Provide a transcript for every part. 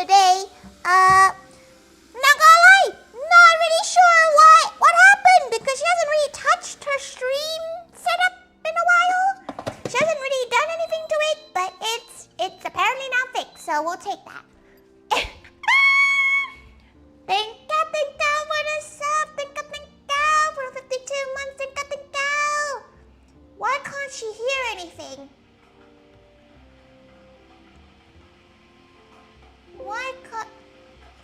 other day. Not gonna lie, not really sure what happened because she hasn't really touched her stream setup in a while. She hasn't really done anything to it, but it's apparently now fixed, so we'll take that. Tinka for the sub, Tinka for 52 months, Tinka. Why can't she hear anything? Why can't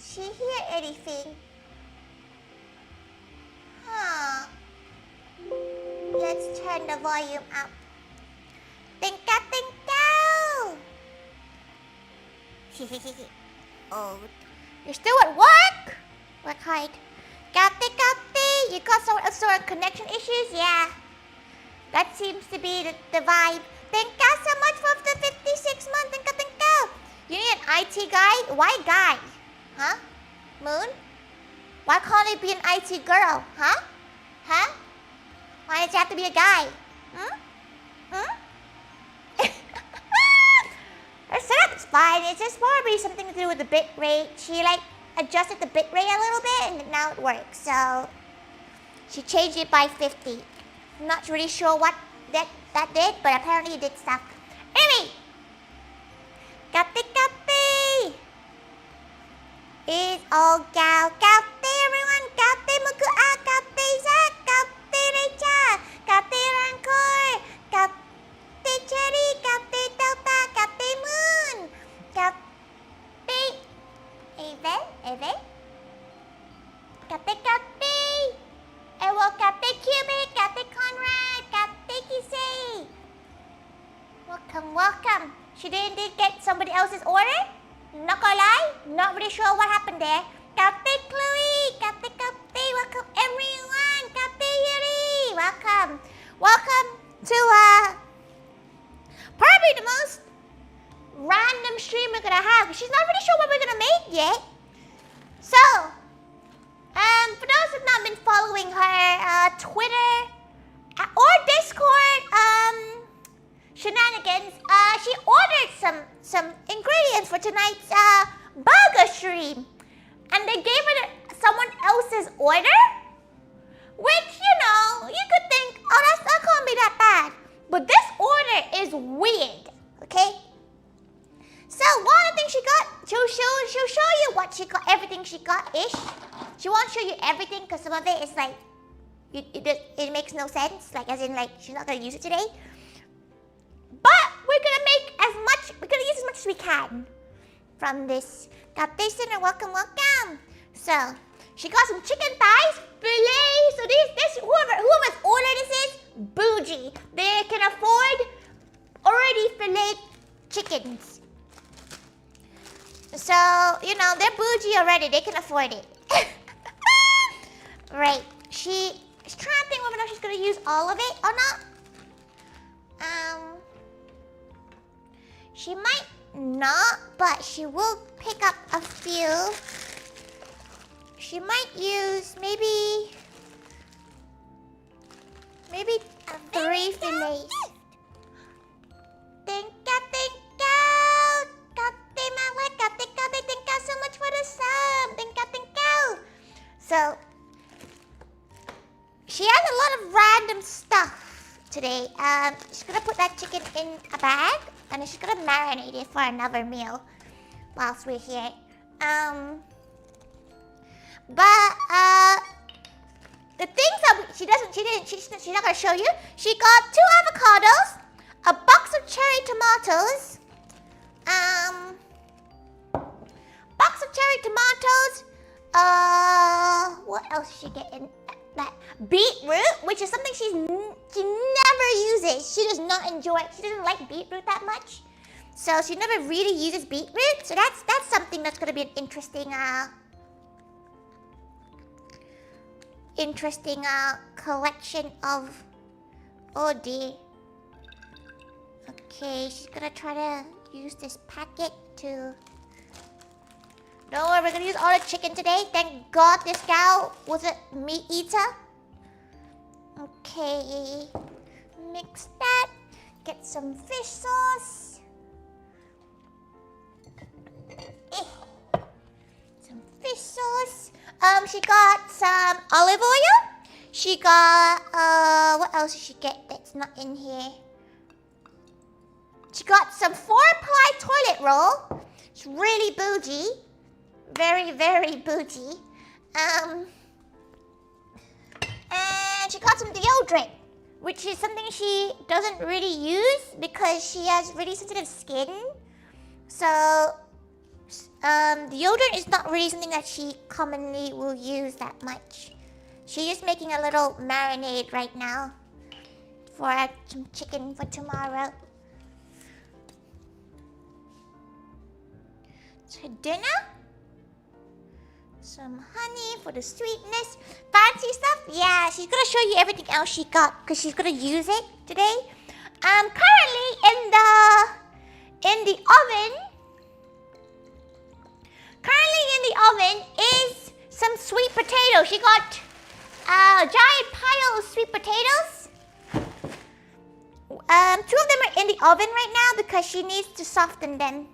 she hear anything? Huh. Let's turn the volume up. Tinka. Oh, you're still at work? Work hard. Kate, you got some sort of connection issues? Yeah. That seems to be the vibe. Thank you so much for the 56 months. Thank you. You need an IT guy? Why guy? Huh? Moon? Why can't it be an IT girl? Huh? Huh? Why does it have to be a guy? Her setup is fine. It's just probably something to do with the bit rate. She adjusted the bit rate a little bit and now it works. So she changed it by 50. I'm not really sure what that did, but apparently it did stuff. Anyway, Kate. It's all gal. Kate, everyone. Kate Muku A. Kate Zach. Kate Recha. Kate Rancor. Kate Cherry. Kate Delta. Kate Moon. Kate Eve. Kate. Ewo Kate Cubic. Kate Conrad. Kate Kisei. Welcome. She did get somebody else's order? Not gonna lie, not really sure what happened there. Kate Chloe. Kate. Welcome everyone. Kate Yuri. Welcome to probably the most random stream we're gonna have. She's not really sure what we're gonna make yet. So, for those who've not been following her Twitter or Discord shenanigans, she ordered some ingredients for tonight's burger stream, and they gave her someone else's order, which you could think, oh, that can't be that bad, but this order is weird. Okay. So one of the things she got, she'll show you what she got, everything she got-ish. She won't show you everything because some of it is like, it makes no sense. Like, as in, like, she's not going to use it today. But we're going to use as much as we can from this. Captain Center, welcome. So, she got some chicken thighs, filet. So whoever's order this is, bougie. They can afford already filet chickens. So, they're bougie already. They can afford it. Right. She's trying to think whether or not she's going to use all of it or not. She might not, but she will pick up a few. She might use maybe 3 fillets. Thank you so much for the sub. Thank you. So, she has a lot of random stuff today. She's gonna put that chicken in a bag, and then she's gonna marinate it for another meal whilst we're here. The things that she's not gonna show you. She got 2 avocados, a box of cherry tomatoes, what else did she get in that? Beetroot, which is something she never uses. She does not enjoy it. She doesn't like beetroot that much. So she never really uses beetroot. So that's something that's gonna be an interesting collection of, oh dear. Okay, she's gonna try to use this packet to, don't worry, we're gonna use all the chicken today. Thank God this gal was a meat eater. Okay, mix that, get some fish sauce. fish sauce. She got some olive oil. She got, what else did she get that's not in here? She got some 4-ply toilet roll. It's really bougie. Very, very bougie. And she got some deodorant, which is something she doesn't really use because she has really sensitive skin. So, deodorant is not really something that she commonly will use that much. She's just making a little marinade right now for some chicken for tomorrow. It's her dinner. Some honey for the sweetness. Fancy stuff? Yeah, she's gonna show you everything else she got because she's gonna use it today. Currently in the oven is some sweet potatoes. She got a giant pile of sweet potatoes. 2 of them are in the oven right now because she needs to soften them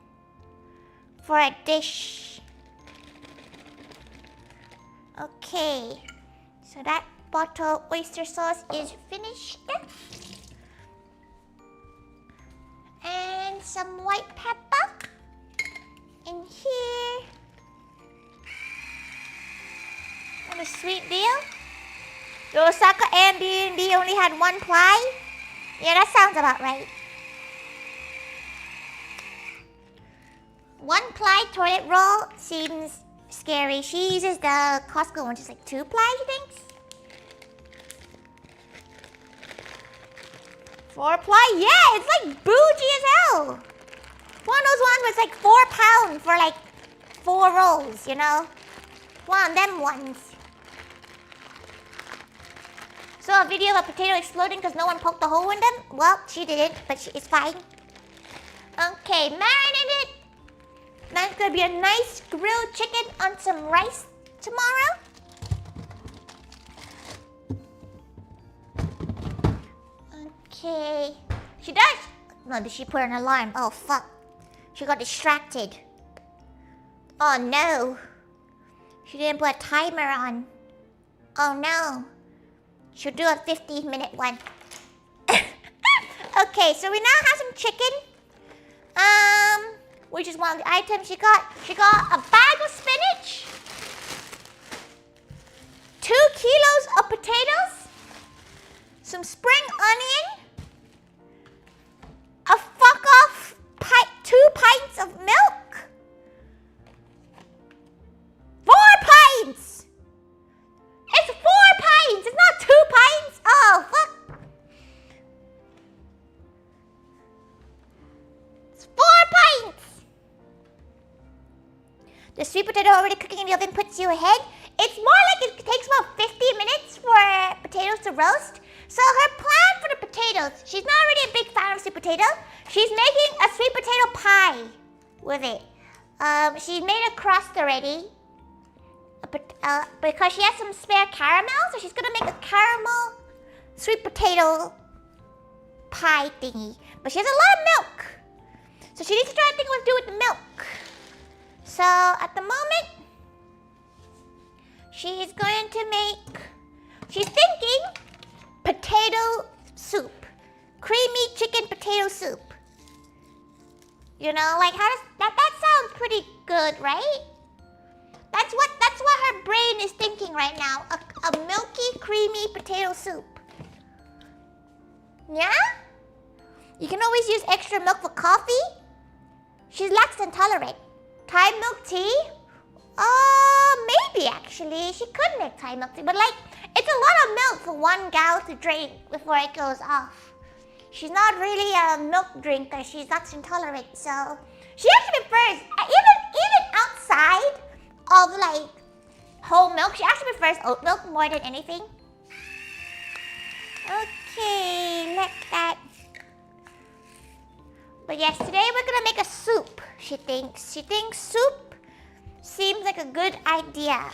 for a dish. Okay, so that bottle oyster sauce is finished. And some white pepper in here. What a sweet deal. The Osaka Airbnb only had 1 ply. Yeah, that sounds about right. 1 ply toilet roll seems scary. She uses the Costco one, which is like 2 ply, she thinks. 4 ply? Yeah, it's like bougie as hell. One of those ones was like £4 for like 4 rolls, you know? One of them ones. Saw a video of a potato exploding because no one poked a hole in them. Well, she didn't, but it's fine. Okay, marinated. That's gonna be a nice grilled chicken on some rice tomorrow. Okay. She does. No, did she put an alarm? Oh, fuck. She got distracted. Oh, no. She didn't put a timer on. Oh, no. She'll do a 15-minute one. Okay, so we now have some chicken. Which is one of the items she got. She got a bag of spinach. 2 kilos of potatoes. Some spring onion. A fuck-off 2 pints of milk. 4 pints! It's 4 pints! It's not 2 pints! Oh, fuck. It's 4 pints! The sweet potato already cooking in the oven puts you ahead. It's more like it takes about 50 minutes for potatoes to roast. So her plan for the potatoes, she's not really a big fan of sweet potato. She's making a sweet potato pie with it. She made a crust already. Because she has some spare caramel, so she's gonna make a caramel sweet potato pie thingy. But she has a lot of milk. So she needs to try to think what to do with the milk. So at the moment, she's going to make, she's thinking potato soup. Creamy chicken potato soup. You know, like how does, that sounds pretty good, right? That's what her brain is thinking right now. A milky, creamy potato soup. Yeah? You can always use extra milk for coffee. She's lactose intolerant. Thai milk tea? Maybe actually. She could make Thai milk tea, but like, it's a lot of milk for one gal to drink before it goes off. She's not really a milk drinker. She's lactose intolerant, so she actually prefers, even outside of like whole milk, she actually prefers oat milk more than anything. Okay, let that. But yes, today we're gonna make a soup, she thinks. She thinks soup seems like a good idea.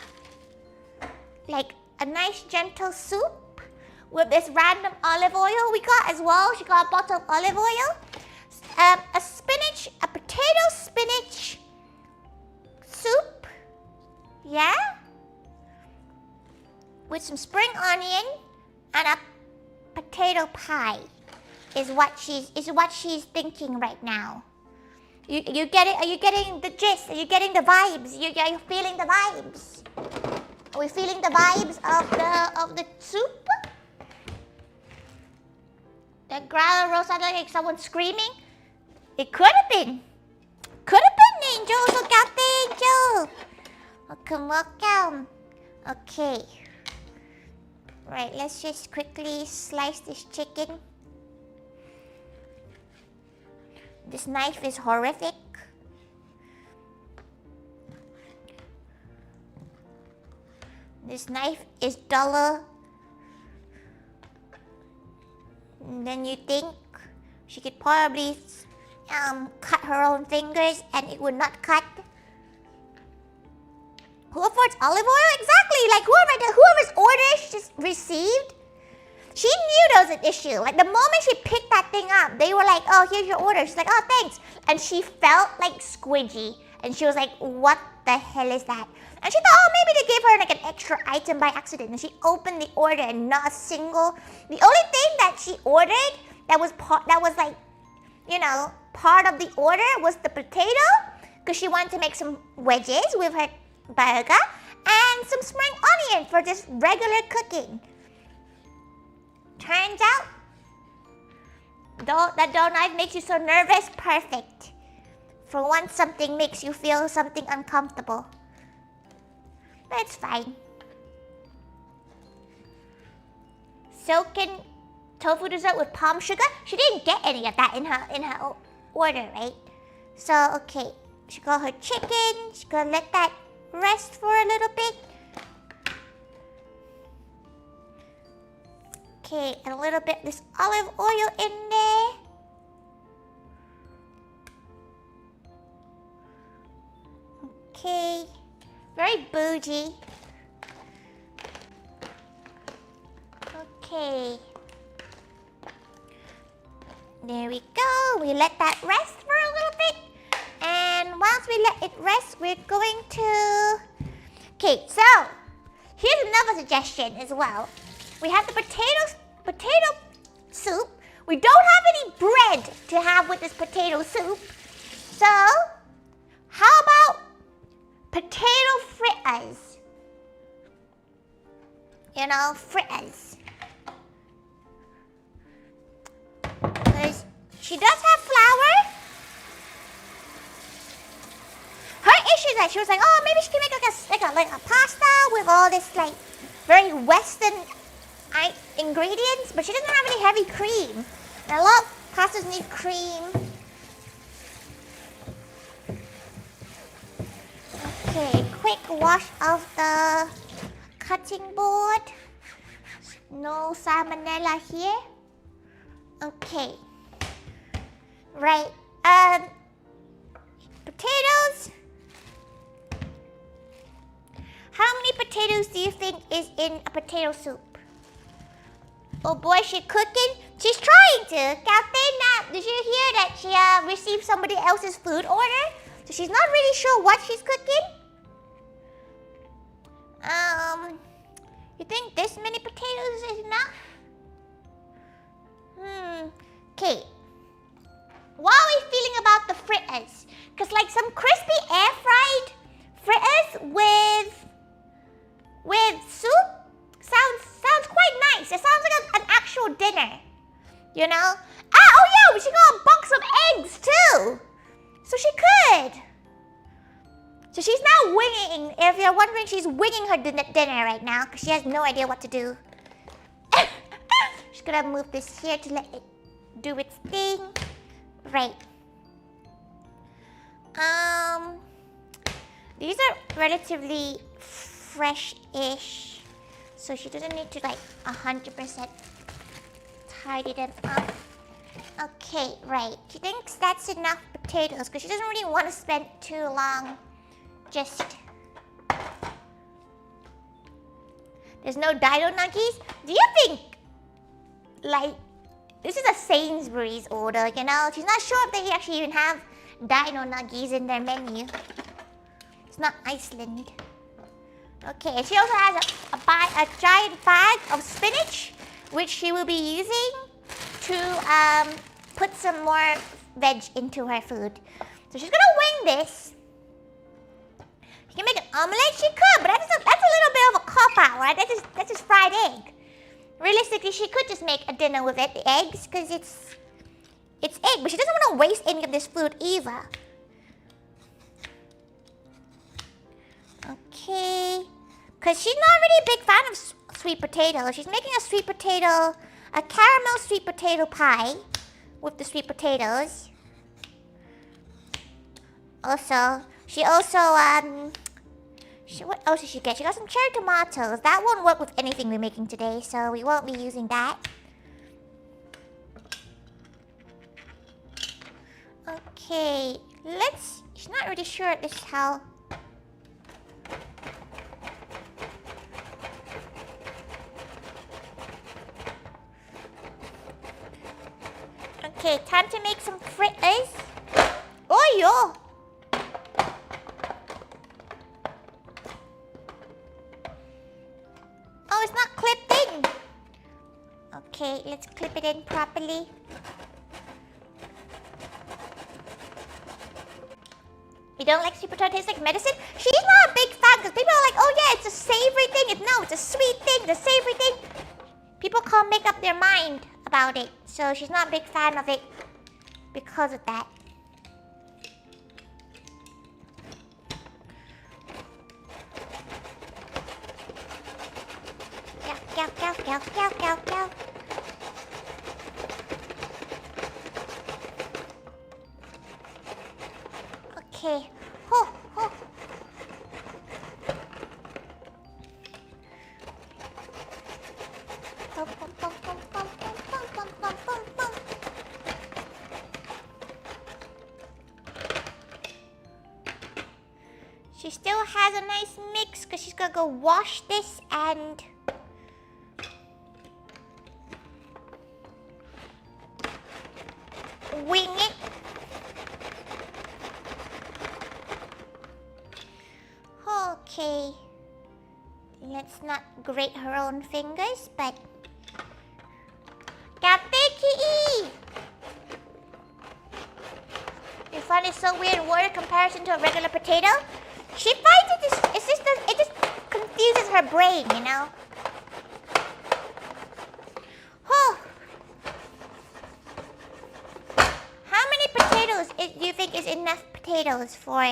Like a nice gentle soup with this random olive oil we got as well. She got a bottle of olive oil. A potato spinach soup. Yeah? With some spring onion and a potato pie is what she's thinking right now. You get it? Are you getting the gist? Are you getting the vibes? Are you feeling the vibes? Are we feeling the vibes of the soup? That growl rose sounded like someone screaming. It could have been. Could have been Angel. Look out there, Angel. Welcome. Okay. Right, let's just quickly slice this chicken. This knife is horrific. This knife is duller than you think. She could probably cut her own fingers and it would not cut. Who affords olive oil? Exactly, like whoever's order she just received. She knew there was an issue. Like the moment she picked that thing up, they were like, oh, here's your order. She's like, oh, thanks. And she felt like squidgy. And she was like, what the hell is that? And she thought, oh, maybe they gave her like an extra item by accident. And she opened the order and not a single. The only thing that she ordered that was like, you know, part of the order was the potato. Because she wanted to make some wedges with her burger. And some spring onion for just regular cooking. Turns out, that dough knife makes you so nervous. Perfect. For once, something makes you feel something uncomfortable. But it's fine. Silken tofu dessert with palm sugar. She didn't get any of that in her order, right? So okay, she got her chicken. She's gonna let that rest for a little bit. Okay, and a little bit of this olive oil in there. Okay, very bougie. Okay. There we go. We let that rest for a little bit. And once we let it rest, we're going to... Okay, so here's another suggestion as well. We have the potato soup. We don't have any bread to have with this potato soup. So, how about potato fritters? You know, fritters. Because she does have flour. Her issue is that she was like, oh, maybe she can make like a pasta with all this like very Western ingredients, but she doesn't have any heavy cream. And a lot of pastas need cream. Okay, quick wash of the cutting board. No salmonella here. Okay. Right. Potatoes. How many potatoes do you think is in a potato soup? Oh boy, she's cooking. She's trying to. Captain, did you hear that she received somebody else's food order? So she's not really sure what she's cooking. You think this many potatoes is enough? Okay. What are we feeling about the fritters? Because like some crispy air-fried fritters with soup sounds quite nice. It sounds like an actual dinner. You know? Oh yeah, she got a box of eggs too. So she could. So she's now winging. If you're wondering, she's winging her dinner right now because she has no idea what to do. She's gonna move this here to let it do its thing. Right. These are relatively fresh-ish, so she doesn't need to like 100% tidy them up. Okay, right. She thinks that's enough potatoes because she doesn't really want to spend too long just... There's no dino nuggies? Do you think, like, this is a Sainsbury's order, you know? She's not sure if they actually even have dino nuggies in their menu. It's not Iceland. Okay, and she also has a giant bag of spinach, which she will be using to put some more veg into her food. So she's gonna wing this. She can make an omelette, she could, but that's a little bit of a cop-out, right? That's just fried egg. Realistically, she could just make a dinner with it, the eggs, because it's egg, but she doesn't want to waste any of this food either. Okay, because she's not really a big fan of sweet potatoes. She's making a caramel sweet potato pie with the sweet potatoes. Also, what else did she get? She got some cherry tomatoes. That won't work with anything we're making today, so we won't be using that. Okay, she's not really sure this is how. Okay, time to make some fritters. Oh, yo. Oh, it's not clipped in. Okay, let's clip it in properly. You don't like sweet potato? Tastes like medicine? She's not a big fan because people are like, oh yeah, it's a savory thing. No, it's a sweet thing, the savory thing. People can't make up their mind about it. So she's not a big fan of it because of that. Go. Okay. Ho. She still has a nice mix because she's gonna go wash this and wing it. Okay. Let's not grate her own fingers, but Kapeki! You find it so weird water in comparison to a regular potato? She finds it just confuses her brain, you know? Oh. How many potatoes do you think is enough potatoes for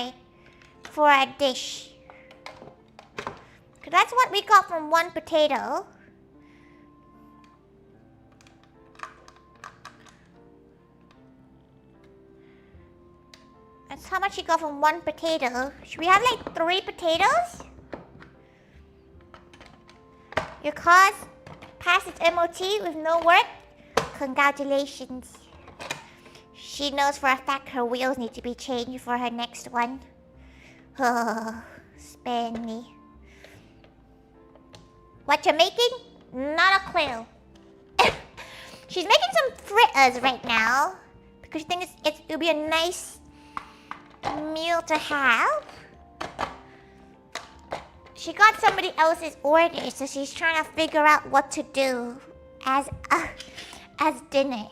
a dish? Because that's what we got from one potato. That's how much you got from one potato. Should we have like 3 potatoes? Your car's passed its MOT with no work? Congratulations. She knows for a fact her wheels need to be changed for her next one. Oh, spare me. What you're making? Not a clue. She's making some fritters right now because she thinks it'll be a nice meal to have. She got somebody else's order, so she's trying to figure out what to do as dinner.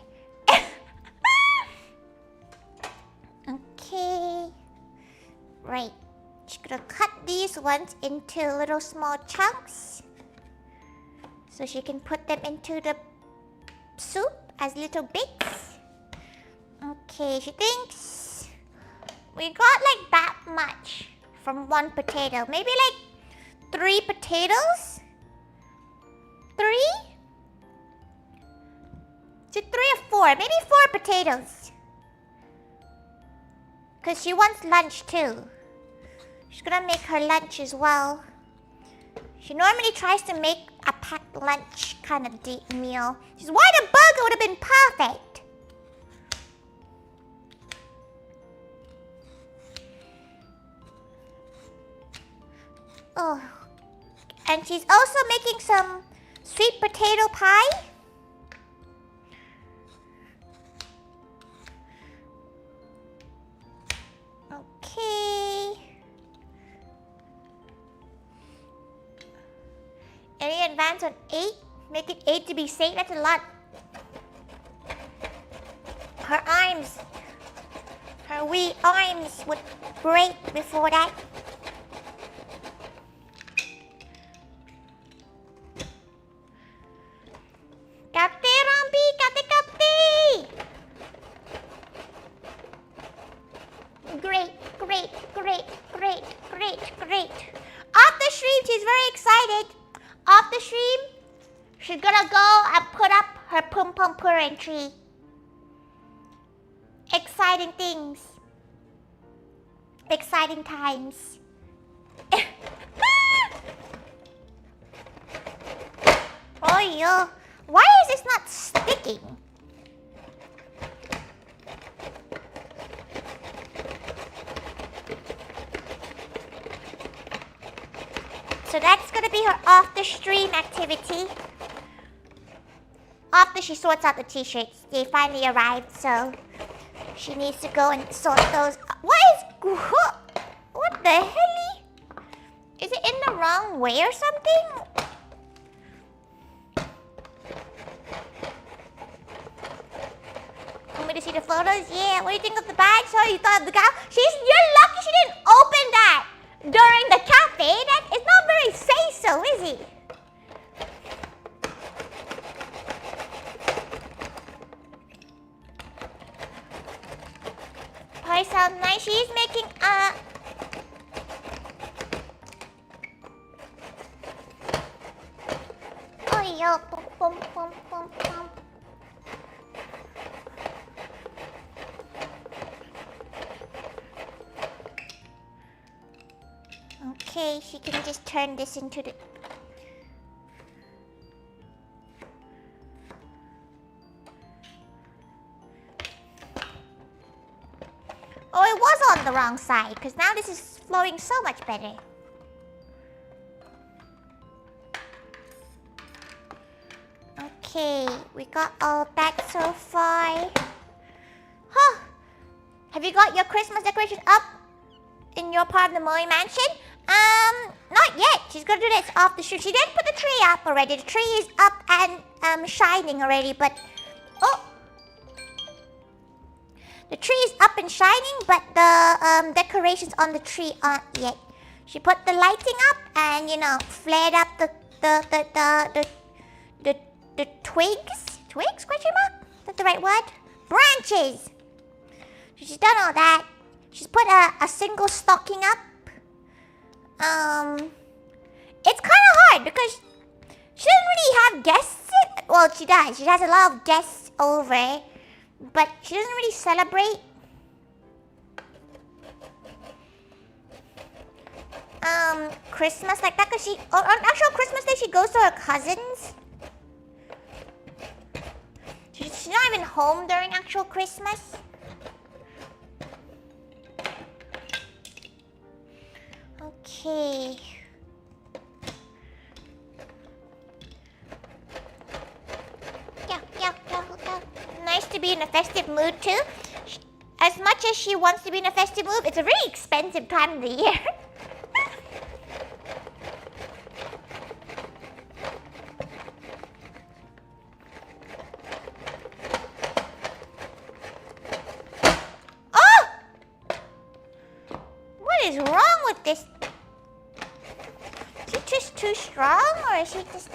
Okay. Right. She's gonna cut these ones into little small chunks so she can put them into the soup as little bits. Okay, she thinks we got like that much from one potato. Maybe like 3 potatoes? 3? Is it 3 or 4? Maybe 4 potatoes. Because she wants lunch too. She's gonna make her lunch as well. She normally tries to make a packed lunch kind of meal. She's why the burger would have been perfect. Oh. And she's also making some sweet potato pie. Okay. Any advance on 8? Make it 8 to be safe. That's a lot. Her arms. Her wee arms would break before that. Kate, Rambi! Kate, Kate! Great, great, great, great, great, great. After stream, she's very excited. After stream, she's gonna go and put up her pum pum purin tree. Exciting things. Exciting times. Oh, yo. Why is this not sticking? So that's gonna be her after stream activity. After she sorts out the t-shirts, they finally arrived, so she needs to go and sort those. What the hell? Is it in the wrong way or something? Want me to see the photos? Yeah. What do you think of the badge? So you thought of the cow? You're lucky she didn't open that during the cafe. That is not very say-so, is it? Pie sounds nice. She's making Oh yo, pum pum pum pum pum. Okay, she can just turn this into the... Oh, it was on the wrong side, because now this is flowing so much better. Okay, we got all that so far. Huh. Have you got your Christmas decoration up in your part of the Moe mansion? Not yet. She's gonna do this off the shoot. She did put the tree up already. The tree is up and shining already, but oh, the tree is up and shining, but the decorations on the tree aren't yet. She put the lighting up and flared up the twigs. Twigs? Question mark? Is that the right word? Branches. So she's done all that. She's put a single stocking up. It's kind of hard because she doesn't really have guests. Well, she does. She has a lot of guests over, but she doesn't really celebrate. Christmas like that, because on actual Christmas Day she goes to her cousins. She's not even home during actual Christmas. Okay. Yeah. Nice to be in a festive mood too. As much as she wants to be in a festive mood, it's a very expensive time of the year. Oh! What is wrong with this? Is she just too strong, or is she just...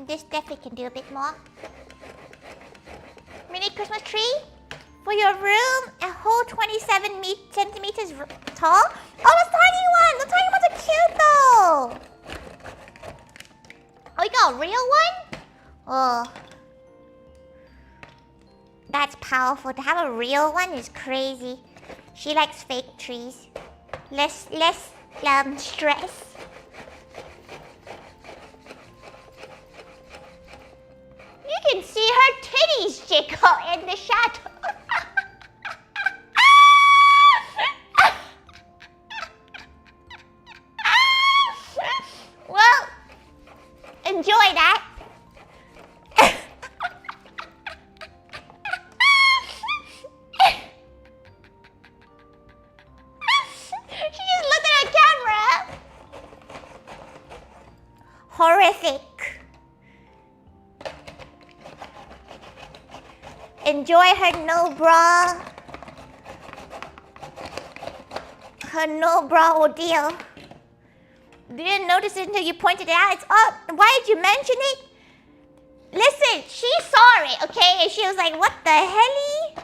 This definitely can do a bit more. Mini Christmas tree for your room, a whole 27 centimeters tall. Oh, the tiny one! The tiny ones are cute though. Oh, you got a real one? Oh, that's powerful. To have a real one is crazy. She likes fake trees. Less stress. You can see her titties jiggle in the shadow. Well, enjoy enjoy her no bra. Her no bra ordeal. Didn't notice it until you pointed it out. It's up. Why did you mention it? Listen, she saw it, okay? And she was like, what the helly?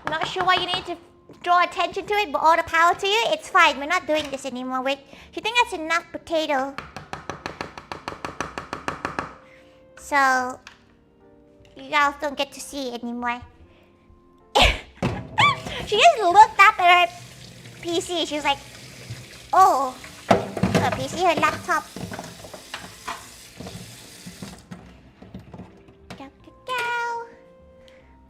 Not sure why you need to draw attention to it, but all the power to you. It's fine. We're not doing this anymore. Wait, you think that's enough potato? So, you guys don't get to see it anymore. She just looked up at her PC. She was like, oh, her PC, her laptop.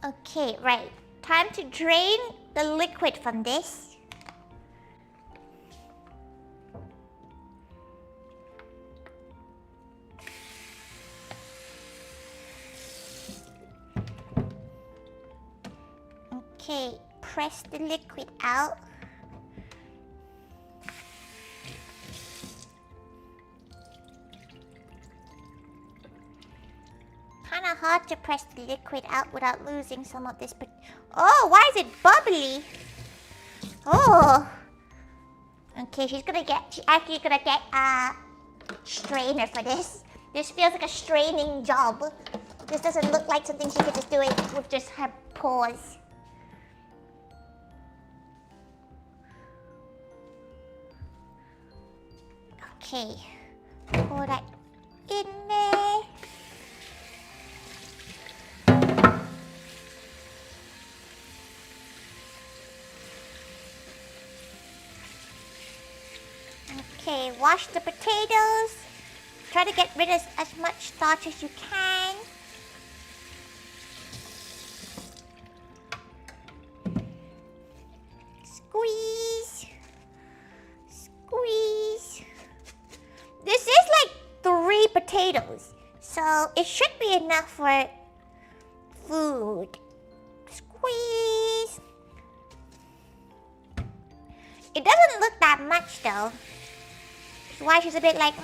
Okay, right. Time to drain the liquid from this. Okay, press the liquid out. Kinda hard to press the liquid out without losing some of this, but oh, why is it bubbly? Oh. Okay, she's actually gonna get a strainer for this. This feels like a straining job. This doesn't look like something she could just do it with just her paws. Okay, pour that in there. Okay, wash the potatoes. Try to get rid of as much starch as you can. Squeeze. Squeeze. This is like 3 potatoes, so it should be enough for food. Squeeze. It doesn't look that much though. That's why she's a bit like,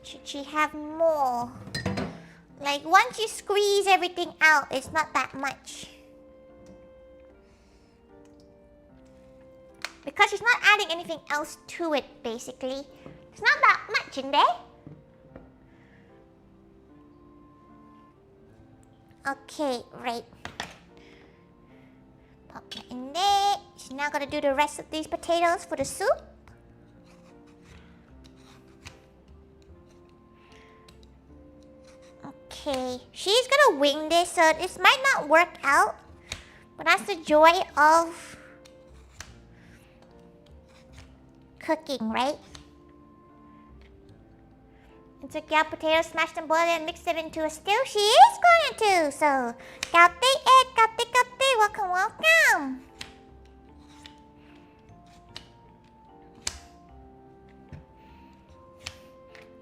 should she have more? Like once you squeeze everything out, it's not that much. Because she's not adding anything else to it, basically. It's not that much in there. Okay, right. Pop that in there. She's now gonna do the rest of these potatoes for the soup. Okay, she's gonna wing this, so this might not work out. But that's the joy of cooking, right? And took out potatoes, smashed them, boiled and mixed them into a stew. She is going to. So, kate, welcome, welcome.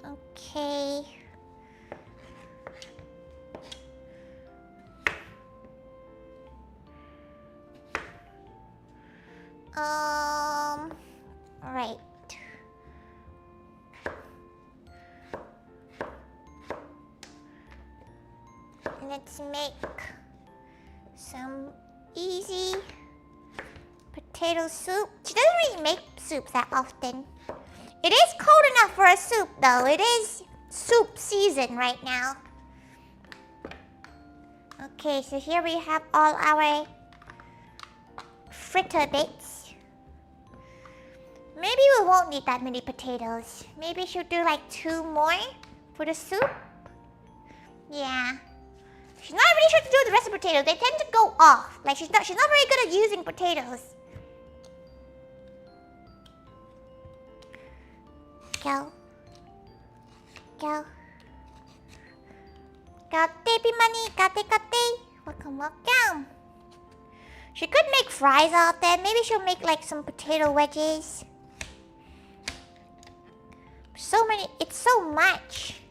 Okay. Right. Let's make some easy potato soup. She doesn't really make soups that often. It is cold enough for a soup though. It is soup season right now. Okay, so here we have all our fritter bits. Maybe we won't need that many potatoes. Maybe she'll do like 2 more for the soup. Yeah. She's not really sure to do with the rest of the potatoes. They tend to go off. Like she's not very good at using potatoes. Go. Go. Kate, Pimani, kate. Welcome, welcome. She could make fries out there. Maybe she'll make like some potato wedges. So many, it's so much.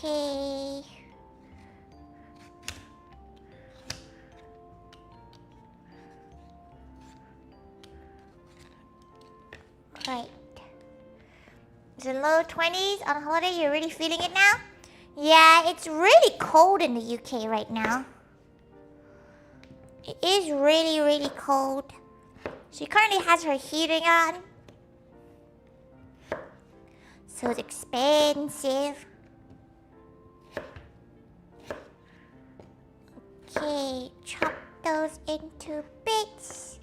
Okay. Right. It's in low 20s on holiday. You're really feeling it now? Yeah, it's really cold in the UK right now. It is really, really cold. She currently has her heating on. So it's expensive. Okay, chop those into bits.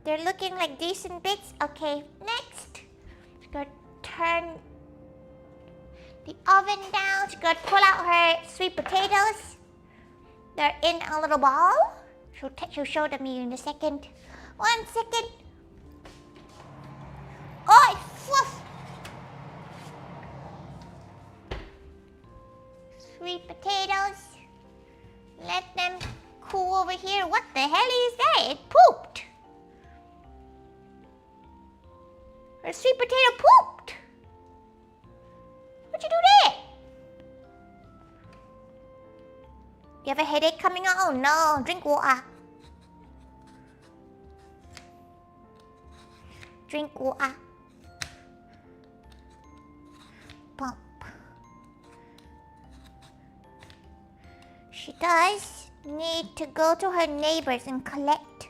They're looking like decent bits. Okay, next. She's gonna turn the oven down. She's gonna pull out her sweet potatoes. They're in a little ball. She'll show them to you in a second. 1 second. Oh, it's fluff. Sweet potatoes. Let them cool over here. What the hell is that? It pooped. Her sweet potato pooped. What'd you do there? You have a headache coming on? Oh no, drink water. Drink water. Pump. She does need to go to her neighbors and collect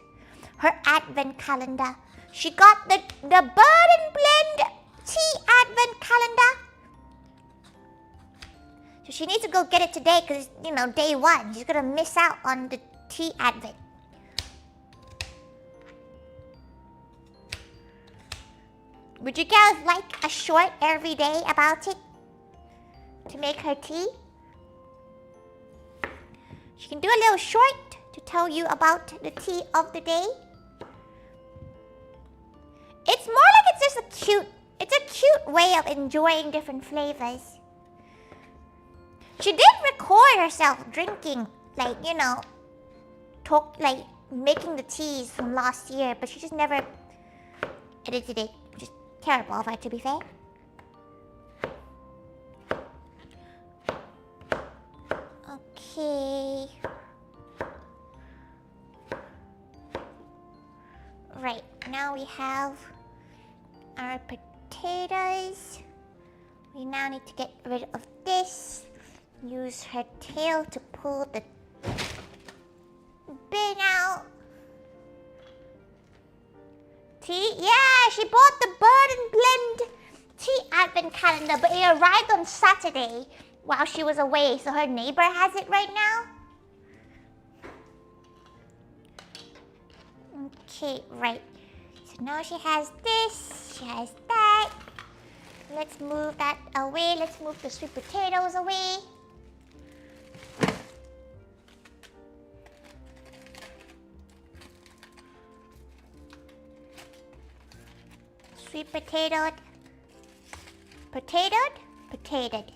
her advent calendar. She got the Bird and Blend tea advent calendar. So she needs to go get it today because, you know, day one. She's going to miss out on the tea advent. Would you guys like a short every day about it? To make her tea? She can do a little short to tell you about the tea of the day. It's more like it's just a cute way of enjoying different flavors. She did record herself drinking, like, you know, making the teas from last year, but she just never edited it. Just terrible of her, to be fair. Okay. Right, now we have our potatoes. We now need to get rid of this. Use her tail to pull the bin out. Tea? Yeah, she bought the Bird and Blend tea advent calendar, but it arrived on Saturday while she was away, so her neighbor has it right now. Okay, right. So now she has this, she has that. Let's move that away. Let's move the sweet potatoes away. Sweet potatoed. Potatoed? Potatoed.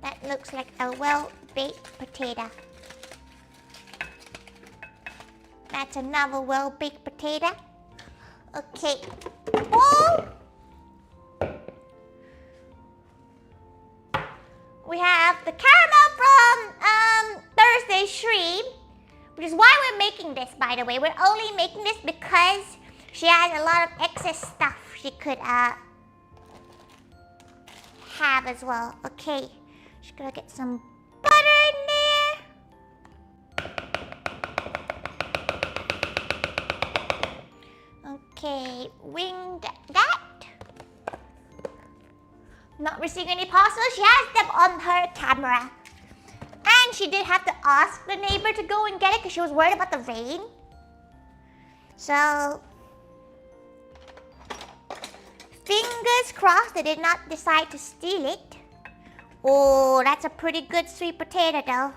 That looks like a well-baked potato. That's another well-baked potato. Okay. Oh! We have the caramel from Thursday's stream, which is why we're making this, by the way. We're only making this because she has a lot of excess stuff she could have as well. Okay. She's gonna get some butter in there. Okay, winged that. Not receiving any parcels. She has them on her camera. And she did have to ask the neighbor to go and get it because she was worried about the rain. So, fingers crossed they did not decide to steal it. Oh, that's a pretty good sweet potato though.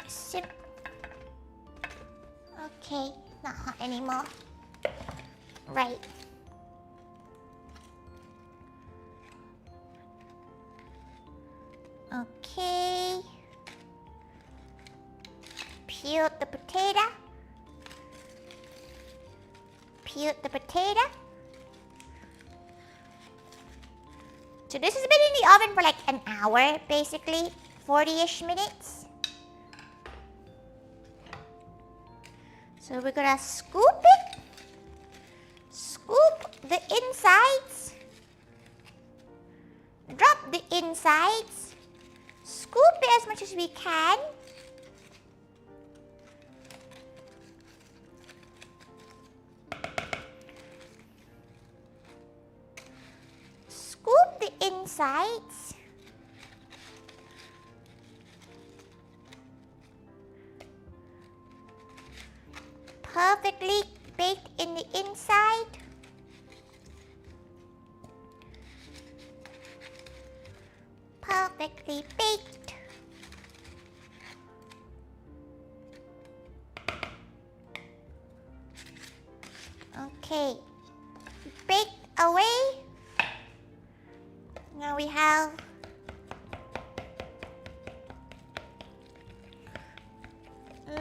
Sip. Okay, not hot anymore. Right. Okay. Peel the potato. peel the potato. So this has been in the oven for like an hour, basically, 40-ish minutes. So we're gonna scoop it, scoop the insides, drop the insides, scoop it as much as we can. Scoop the insides. Perfectly baked in the inside. Perfectly baked. Okay, baked away. Now we have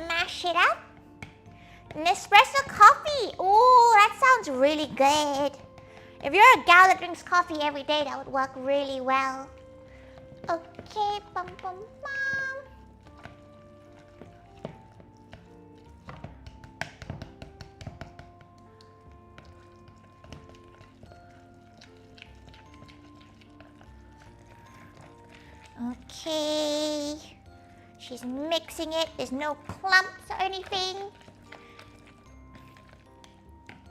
mash it up. Nespresso coffee. Oh, that sounds really good. If you're a gal that drinks coffee every day, that would work really well. Okay, bum bum bum. Okay. She's mixing it. There's no clumps or anything.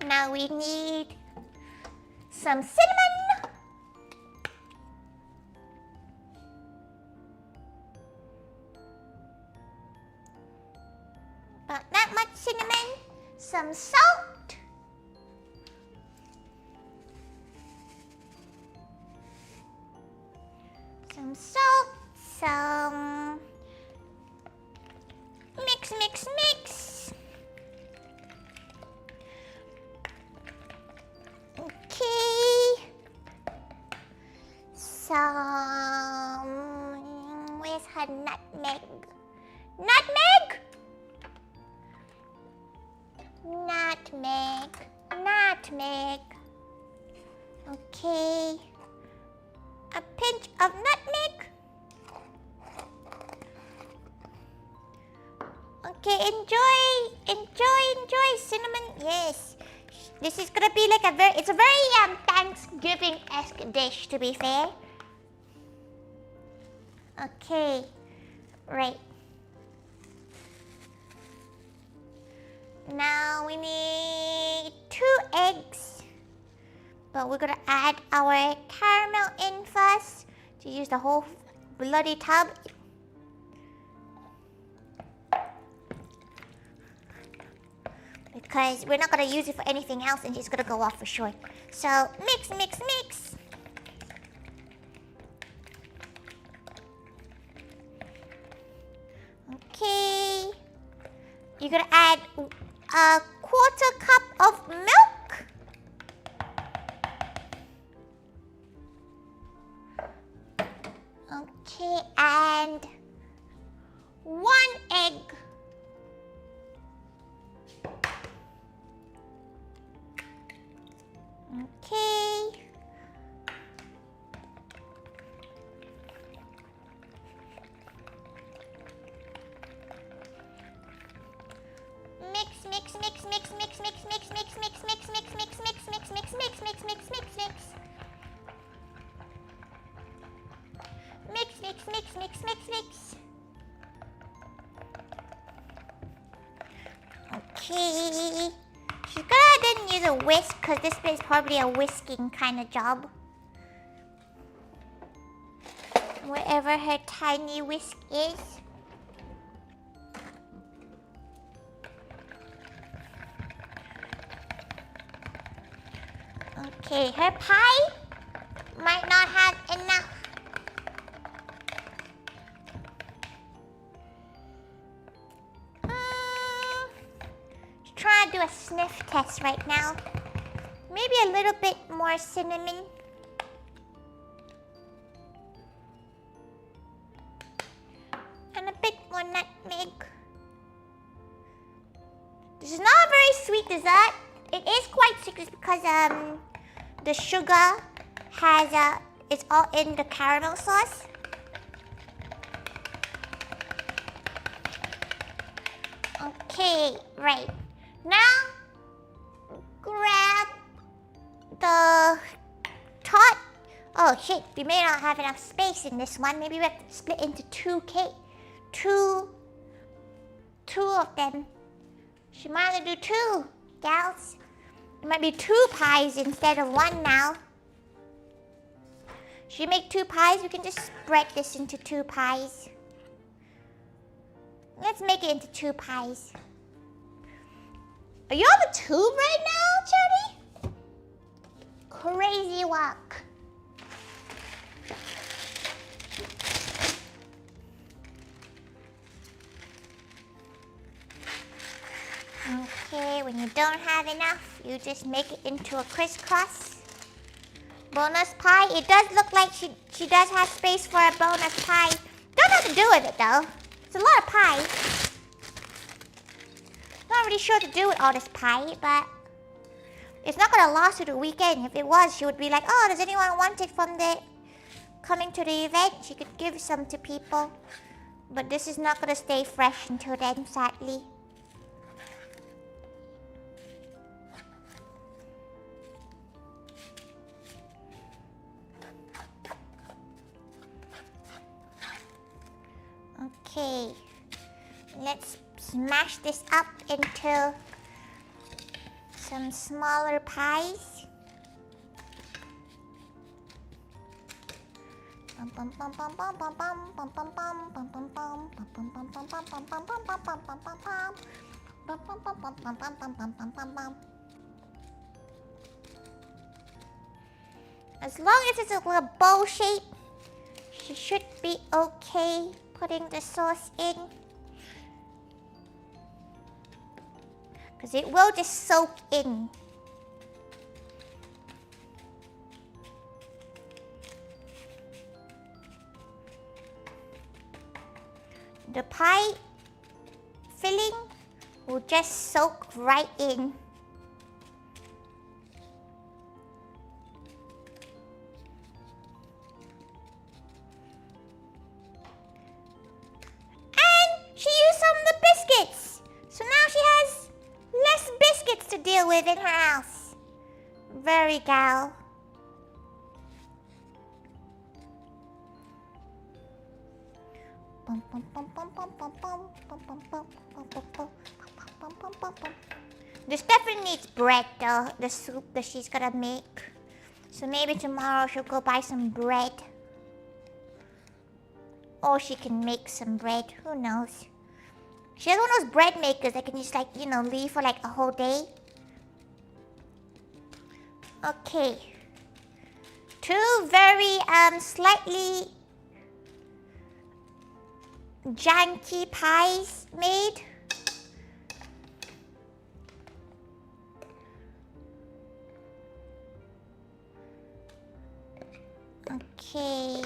Now we need some cinnamon. About that much cinnamon. Some salt. Some salt. Some mix, mix, mix. Okay. Some, where's her nutmeg? Nutmeg? Nutmeg. Nutmeg. Okay. A pinch of nutmeg. Okay, enjoy cinnamon. Yes. This is gonna be like it's a very Thanksgiving-esque dish, to be fair. Okay, right. Now we need 2 eggs, but we're gonna add our caramel in first to use the whole bloody tub. Because we're not going to use it for anything else and it's going to go off for sure. So, mix, mix, mix. Okay. You're going to add a 1/4 cup of milk. Okay, and 1 egg. Okay. Mix, mix, mix, mix, mix, mix, mix, mix, mix, mix, mix, mix, mix, mix, mix, mix, mix, mix, mix, mix. Mix, mix, mix, mix, mix, mix. Okay. She's gonna then use a whisk because this is probably a whisking kind of job. Wherever her tiny whisk is. Okay, her pie might not have enough. Try to do a sniff test right now. Maybe a little bit more cinnamon. And a bit more nutmeg. This is not a very sweet dessert. It is quite is because the sugar has it's all in the caramel sauce. Okay, right. Now grab the tot. Oh shit, we may not have enough space in this one. Maybe we have to split into two of them. She might have to do two, gals. It might be two pies instead of one now. Should you make two pies? We can just spread this into two pies. Let's make it into two pies. Are you on the tube right now, Charlie? Crazy walk. Okay, when you don't have enough, you just make it into a crisscross. Bonus pie. It does look like she does have space for a bonus pie. Don't know what to do with it though. It's a lot of pie. Not really sure what to do with all this pie, but it's not gonna last through the weekend. If it was, she would be like, oh, does anyone want it from the coming to the event? She could give some to people. But this is not gonna stay fresh until then, sadly. Okay, let's smash this up into some smaller pies. As long as it's a little bowl shape, she should be okay putting the sauce in. Because it will just soak in. The pie filling will just soak right in. With in her house. Very gal. This definitely needs bread though, the soup that she's gonna make. So maybe tomorrow she'll go buy some bread. Or she can make some bread, who knows. She has one of those bread makers that can just like, you know, leave for like a whole day. Okay. Two very slightly janky pies made. Okay.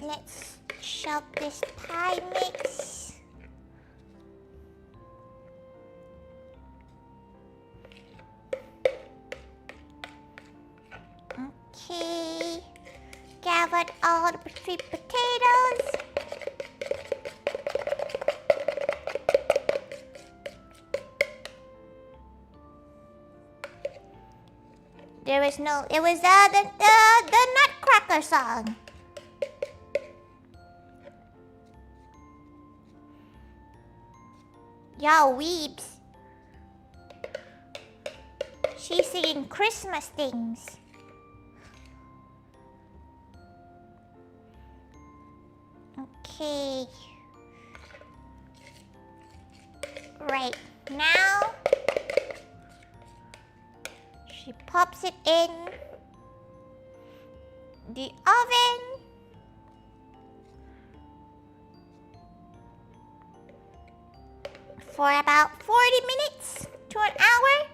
Let's shove this pie mix. Okay, gathered all the sweet potatoes. There is no, it was the Nutcracker song. Y'all weebs. She's singing Christmas things. Okay. Right now, she pops it in the oven. For about 40 minutes to an hour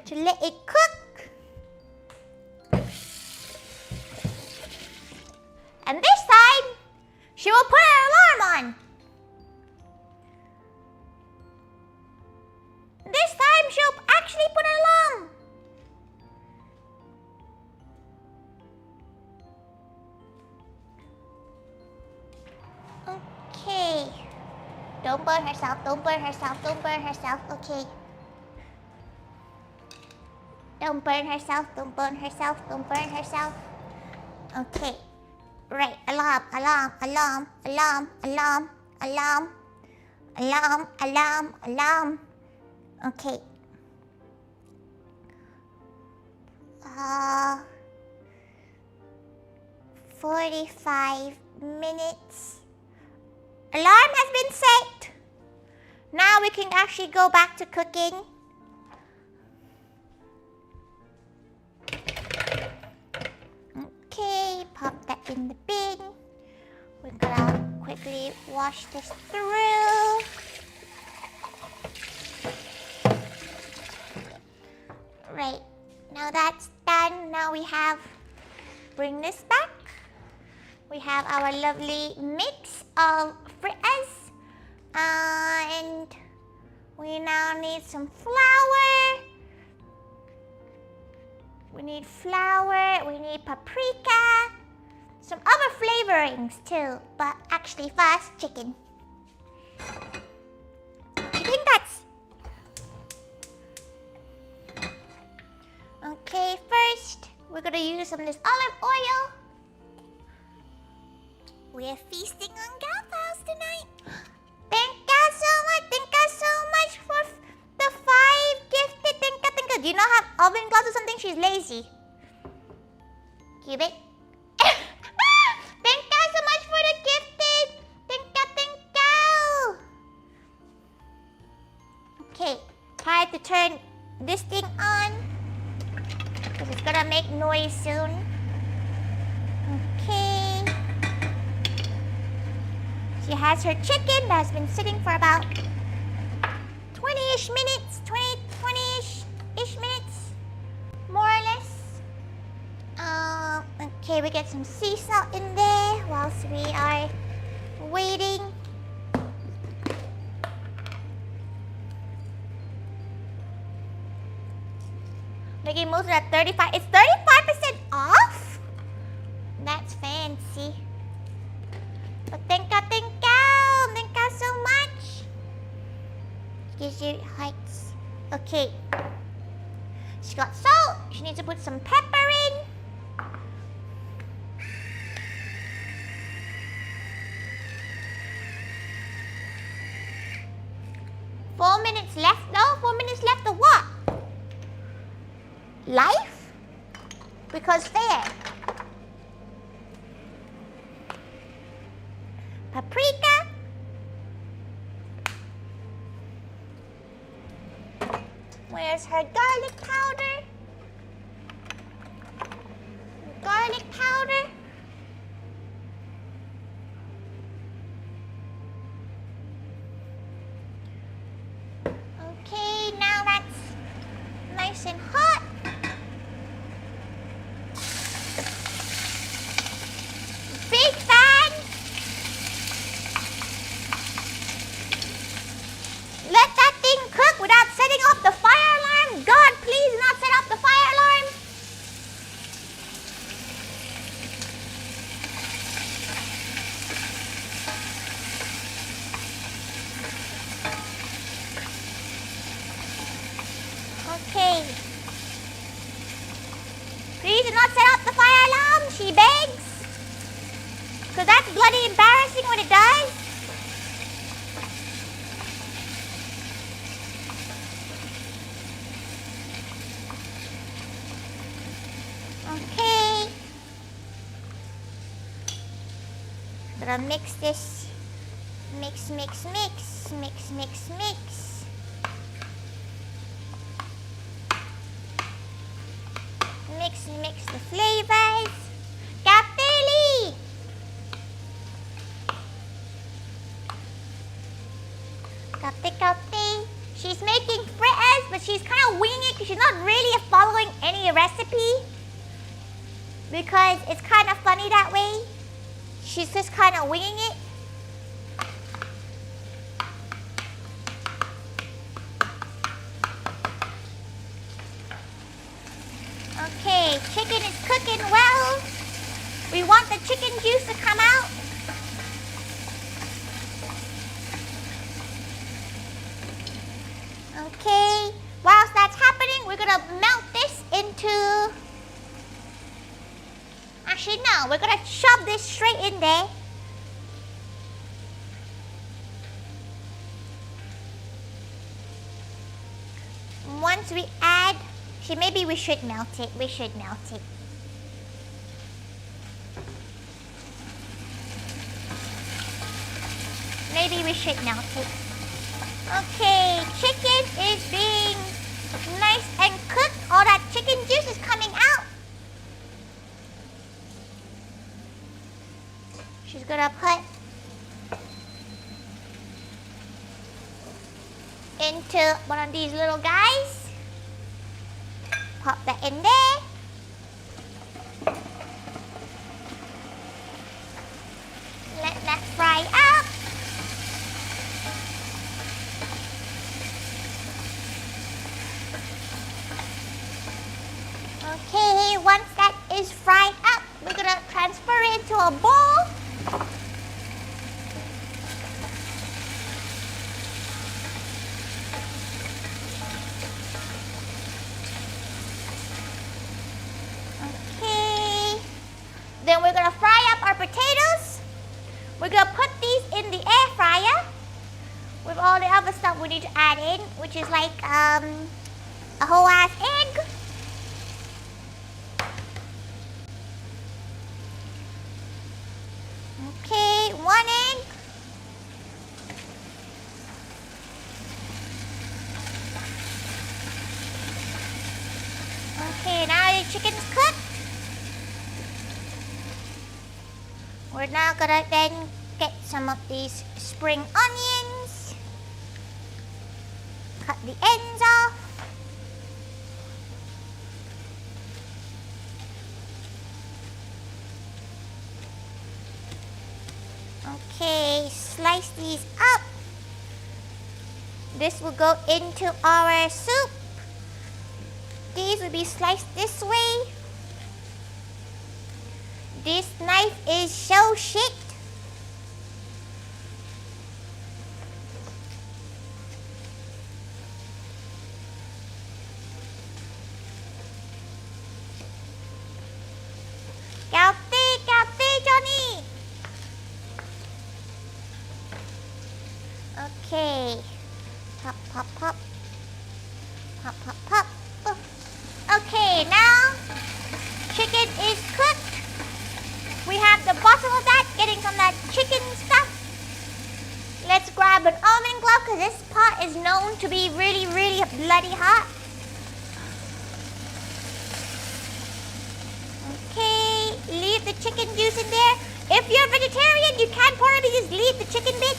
to let it cook. And this side, she will put an alarm on. Don't burn herself, don't burn herself, don't burn herself. Okay. Don't burn herself, don't burn herself, don't burn herself. Okay. Right, alarm, alarm, alarm, alarm, alarm, alarm, alarm, alarm, alarm. Okay. 45 minutes. Alarm has been set. Now we can actually go back to cooking. Okay, pop that in the bin. We're gonna quickly wash this through. Right, now that's done. Now we have, bring this back. We have our lovely mix of fritters. And we now need some flour. We need flour, we need paprika, some other flavorings too, but actually first, chicken. I think that's... Okay, first, we're gonna use some of this olive oil. We're feasting on Galhouse tonight. Thank you so much for the 5 gifted. Thank you. Do you not have oven gloves or something? She's lazy. Give it. Thank you so much for the gifted. Thank you. Okay, time to turn this thing on, because it's gonna make noise soon. Okay. She has her chicken that has been sitting for about 20-ish minutes, 20-ish minutes, more or less. Okay, we get some sea salt in there whilst we are waiting. Making most of that 35, it's 35% off? That's fancy. But thank you so much. Gives you heights. Okay. She got salt. She needs to put some pepper in. Four minutes left though? 4 minutes left of what? Life? Because fair. Paprika. Where's her garlic powder? Garlic powder. Okay, now that's nice and hot. Big fan. Let that thing cook without setting off the fire alarm. God, please not set off the fire alarm. Okay. Please do not set off the fire alarm, she begs. Because that's bloody embarrassing when it does. Okay. Gonna mix this. Mix. Mix. Mix the flavors. Kapili! Kapti. She's making fritters, but she's kind of winging it because she's not really following any recipe. Because it's kind of funny that way. She's just kind of winging it. Okay, chicken is cooking well. We want the chicken juice to come out. Actually, no. We're gonna shove this straight in there. Once we add, maybe we should melt it. We should melt it. Maybe we should melt it. Okay, chicken is being nice and cooked. All that chicken juice is coming out. She's gonna put into one of these little guys. Pop that in there. Let that fry up. Okay, once that is fried up, we're gonna transfer it to a bowl. Okay, then we're gonna fry up our potatoes. We're gonna put these in the air fryer with all the other stuff we need to add in, which is like a whole ass egg. Okay, 1 egg. Okay, now the chicken's cooked. We're now gonna then get some of these spring onions. Cut the ends off. Okay, slice these up. This will go into our soup. These will be sliced this way. This knife is so shit. Karte, Johnny. Okay. Pop, pop, pop. Pop, pop, pop. Oh. Okay, now chicken is cooked. We have the bottom of that, getting some of that chicken stuff. Let's grab an almond glove because this pot is known to be really, really bloody hot. Okay, leave the chicken juice in there. If you're a vegetarian, you can probably just leave the chicken bit.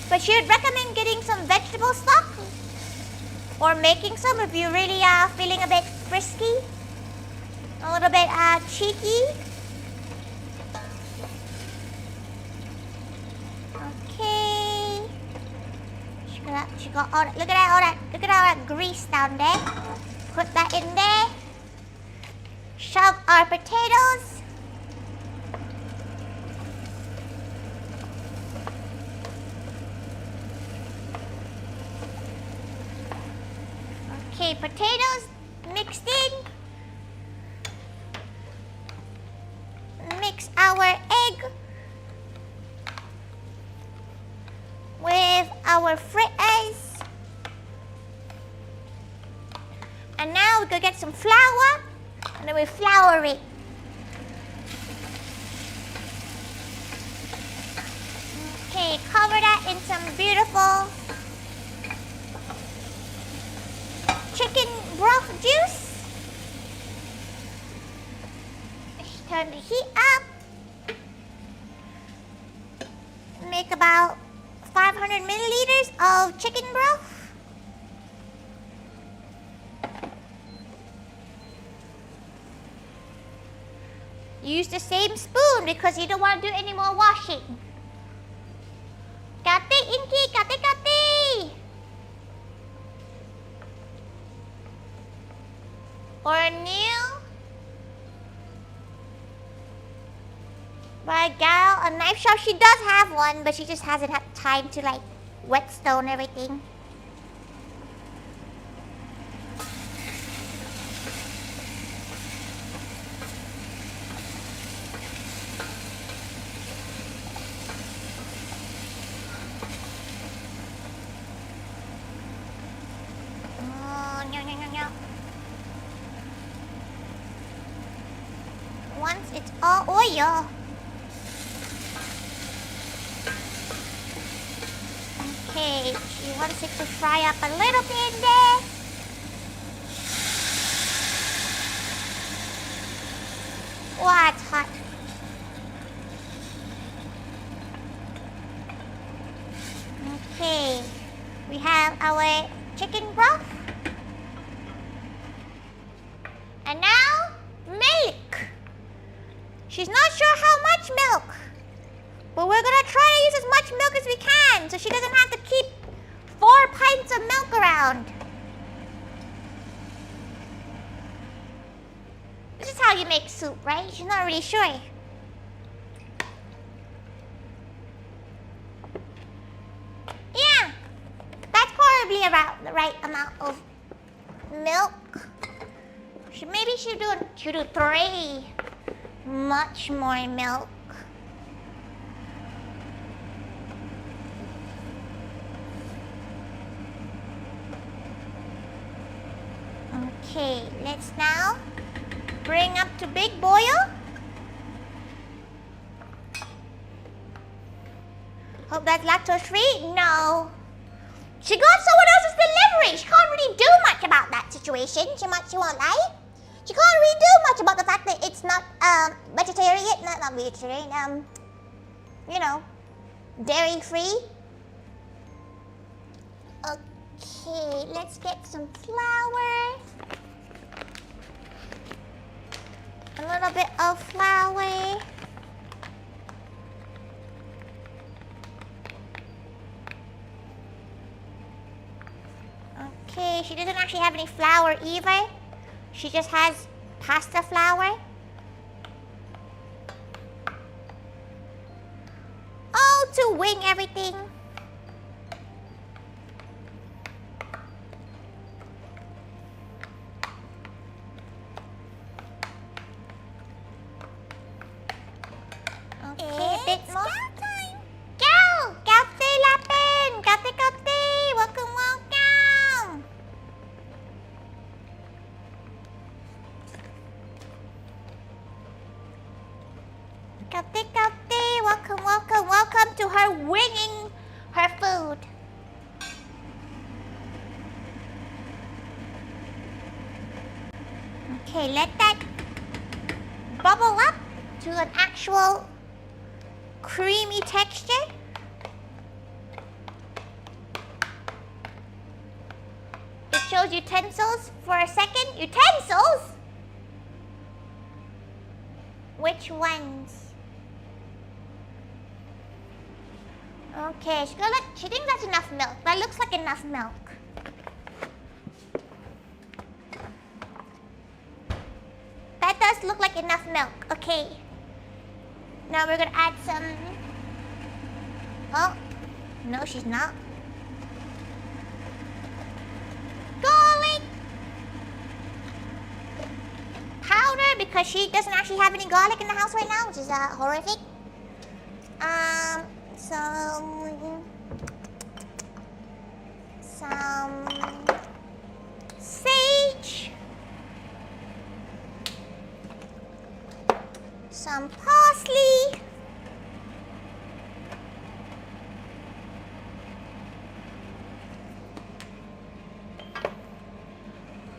But she would recommend getting some vegetable stock or making some if you're really feeling a bit frisky, a little bit cheeky. Okay. She got all that. Look at all that grease down there. Put that in there. Shove our potatoes. Okay, potatoes mixed in. Mix our egg with our fritters. And now we're going to get some flour and then we flour it. Okay, cover that in some beautiful chicken broth juice. Turn the heat up. Make about 500 milliliters of chicken broth. Use the same spoon because you don't want to do any more washing. Kate, Inky, kate. Or new. By gal, a knife shop. She does have one, but she just hasn't had time to like whetstone everything. It's all oil. Okay, she wants it to fry up a little bit there. Wow, it's hot. Okay, we have our chicken broth. And now, milk. She's not sure how much milk, but we're gonna try to use as much milk as we can so she doesn't have to keep 4 pints of milk around. This is how you make soup, right? She's not really sure. Yeah, that's probably about the right amount of milk. Maybe she should do 3. Much more milk. Okay, let's now bring up to big boil. Hope that's lactose free. No. She got someone else's delivery. She can't really do much about that situation. She won't lie. She can't really do much about the fact that it's not vegetarian, not vegetarian, you know, dairy free. Okay, let's get some flour. A little bit of flour. Okay, she doesn't actually have any flour either. She just has pasta flour. Oh, to wing everything. Okay, a bit more. Go! Kafe lapin! Kafe! Welcome! Welcome to her winging her food. Okay, let that bubble up to an actual creamy texture. It shows utensils for a second. Utensils? Which ones? Okay, she thinks that's enough milk. That looks like enough milk. That does look like enough milk. Okay. Now we're gonna add some... Oh, no she's not. Garlic powder, because she doesn't actually have any garlic in the house right now, which is horrific. Some sage, some parsley,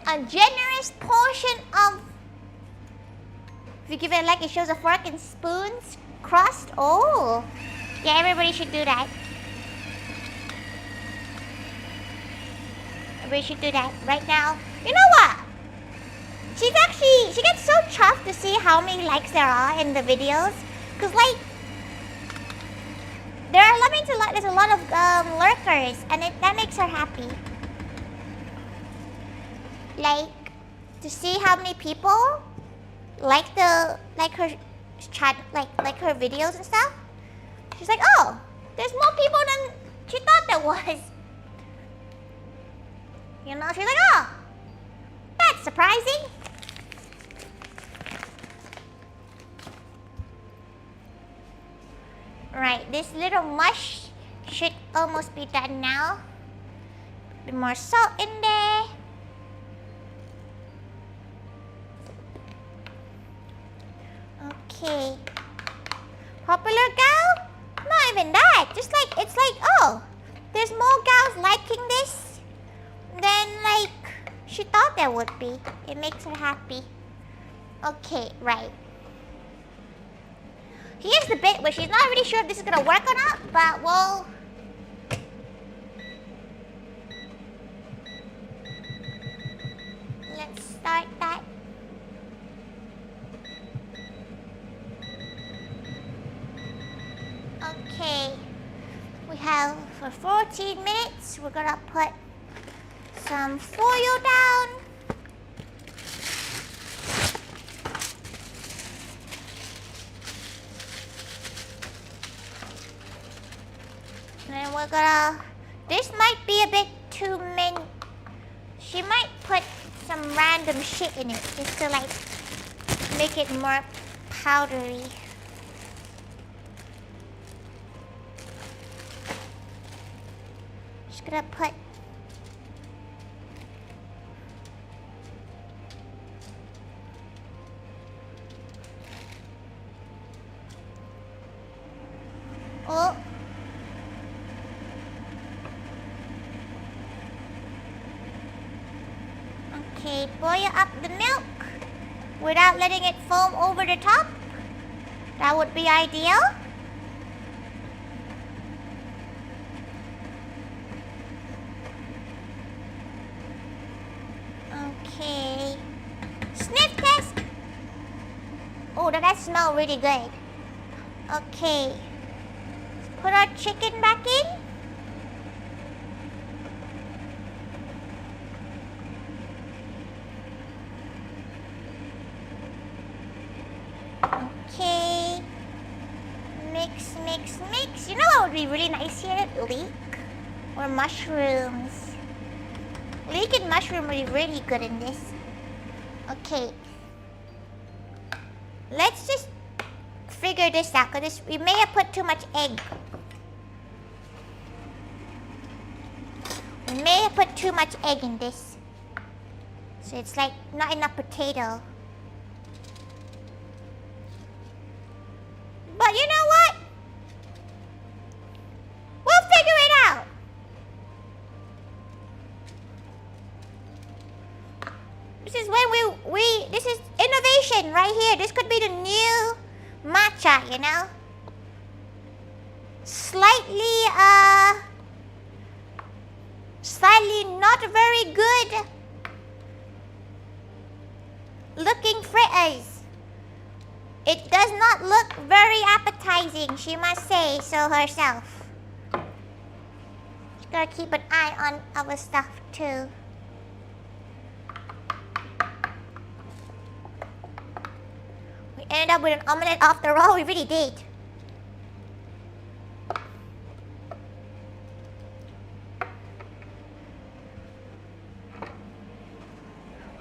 a generous portion of, if you give it a like, it shows a fork and spoons crust. Oh, yeah, everybody should do that. Everybody should do that right now. You know what? She gets so chuffed to see how many likes there are in the videos. Because, like, there's a lot of lurkers, and that makes her happy. Like, to see how many people like her chat, like her videos and stuff. She's like, oh, there's more people than she thought there was. You know, she's like, oh, that's surprising. Right, this little mush should almost be done now. A bit more salt in there. Okay. Popular gal? Not even that. Just like, it's like, oh, there's more gals liking this than like she thought there would be. It makes her happy. Okay, right. Here's the bit where she's not really sure if this is gonna work or not, but we'll... Let's start that. Okay. We have for 14 minutes, we're gonna put some foil down. And we're gonna, this might be a bit too many. She might put some random shit in it just to like make it more powdery. Just gonna put oh. Okay, boil up the milk without letting it foam over the top. That would be ideal. Okay. Sniff test. Oh, that smells really good. Okay. Let's put our chicken back in. Okay. Mix, mix, mix. You know what would be really nice here? Leek or mushrooms. Leek and mushroom would be really good in this. Okay. Let's just figure this out because we may have put too much egg. We may have put too much egg in this. So it's like not enough potato. But you know what? We'll figure it out. This is when this is innovation right here. This could be the new matcha, you know? Slightly not very good looking fritters. It does not look very appetizing, she must say so herself. Just gotta keep an eye on our stuff too. We ended up with an omelette after all, we really did.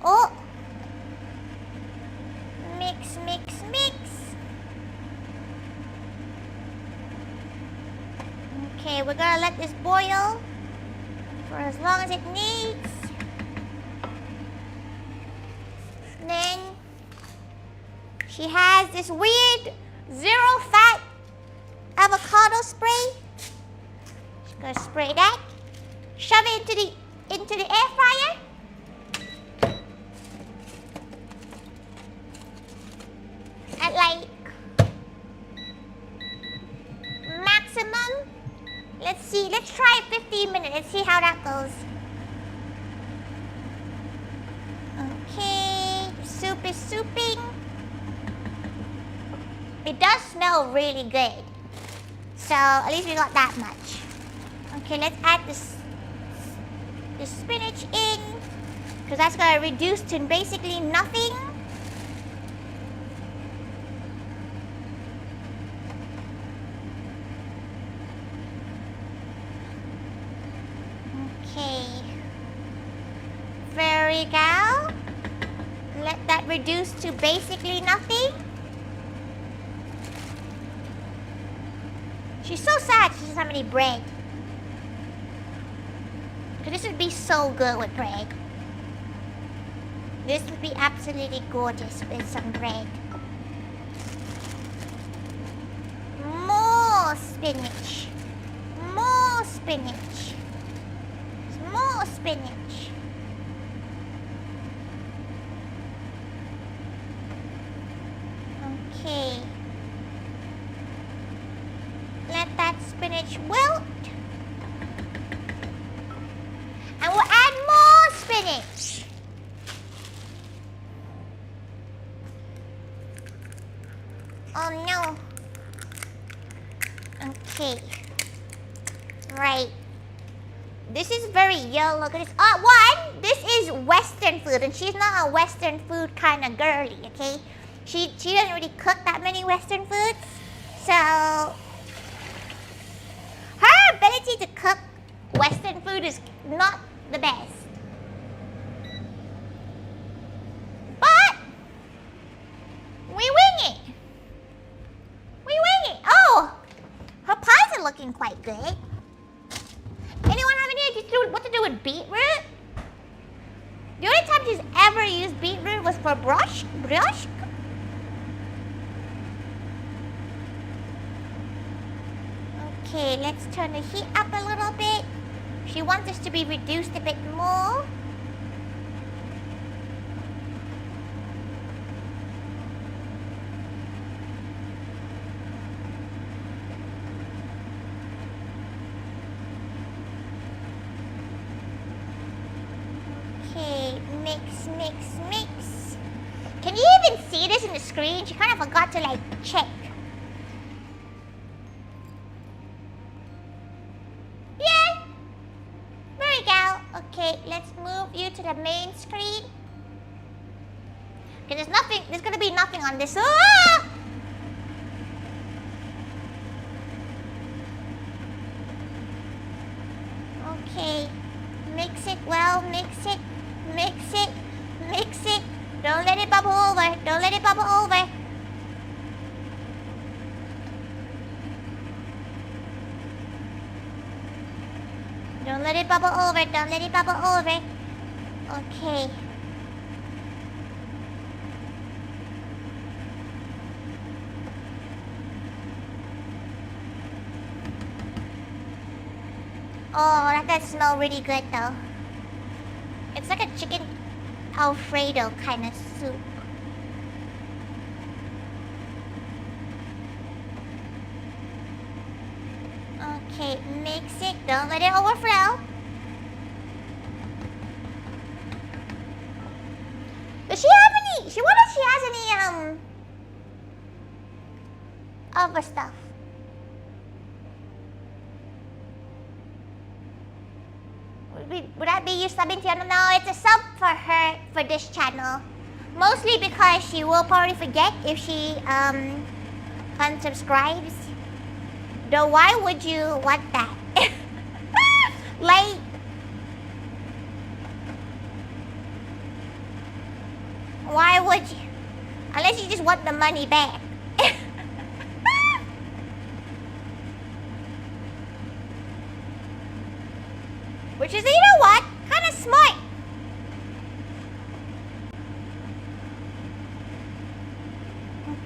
Oh! Mix, mix, mix. Okay, we're gonna let this boil for as long as it needs. Then she has this weird zero fat avocado spray. Just gonna spray that. Shove it into the air fryer. At like maximum, let's try 15 minutes. Let's see how that goes. Okay, the soup is souping. It does smell really good. So at least we got that much. Okay, let's add the spinach in, because that's gonna reduce to basically nothing. Okay. Very go. Let that reduce to basically nothing. She's so sad she doesn't have any bread. Because this would be so good with bread. This would be absolutely gorgeous with some bread. spinach. More spinach. More spinach. Okay. Let that spinach wilt. And we'll add more spinach. Oh no. Okay. Right. This is very yellow. Look at this. One, this is Western food, and she's not a Western food kind of girly, okay? She doesn't really cook that many Western foods, so her ability to cook Western food is not the best. But we wing it. We wing it. Oh, her pies are looking quite good. Anyone have any idea what to do with beetroot? The only time she's ever used beetroot was for brosh. Okay, let's turn the heat up a little bit. She wants this to be reduced a bit more. Okay, mix. Can you even see this in the screen? She kind of forgot to check. Yeah, there we go. Okay, let's move you to the main screen. Okay, there's gonna be nothing on this. Ah! Okay, mix it well, mix it. Don't let it bubble over. Don't let it bubble over. Don't let it bubble over. Don't let it bubble over. Okay. Oh, that does smell really good though. It's like a chicken Alfredo kind of soup. Okay, mix it. Don't let it overflow. Does she have any? She wonders if she has any other stuff. Would that be you subbing to her? No, it's a sub for her for this channel. Mostly because she will probably forget if she unsubscribes. Though why would you want that? Why would you? Unless you just want the money back. Which is, you know what? Kind of smart.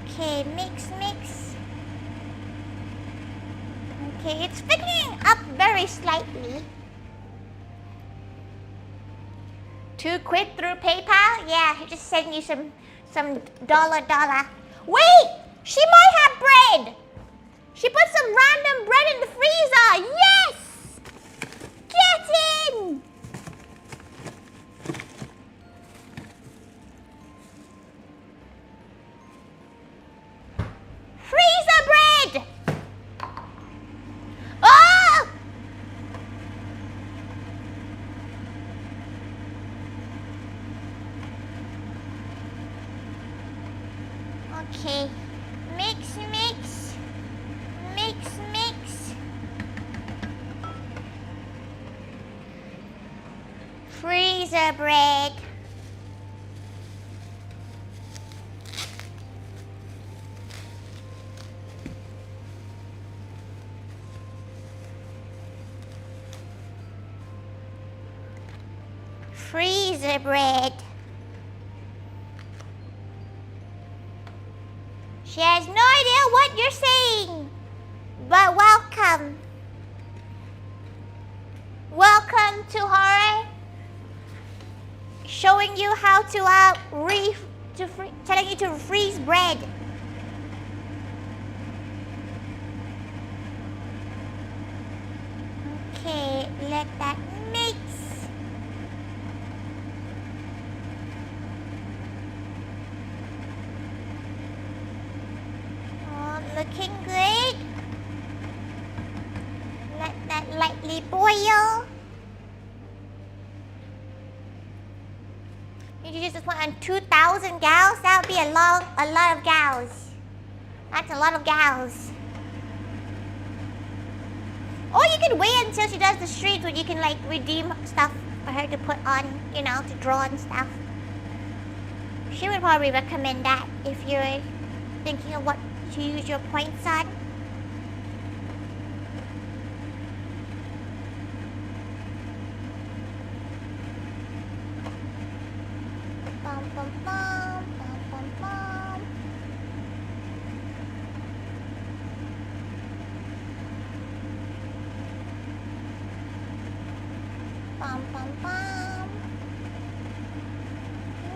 Okay, mix. Okay, it's thickening up very slightly. $2 through PayPal? Yeah, he just send you some dollar. Wait! She might have bread! She put some random bread in the freezer! Yes! Get in! Freezer bread! Oh! Okay, mix. Freezer bread. Freezer bread. She has no idea what you're saying. But welcome. Welcome to horror. Showing you how to telling you to freeze bread. Okay, let that mix. Oh, looking good. Let that lightly boil. You use this one on 2,000 gals. That would be a lot of gals. That's a lot of gals. Or you can wait until she does the streams where you can like redeem stuff for her to put on, you know, to draw and stuff. She would probably recommend that if you're thinking of what to use your points on. Bum, bum, bum, bum, bum, bum. Bum, bum, bum.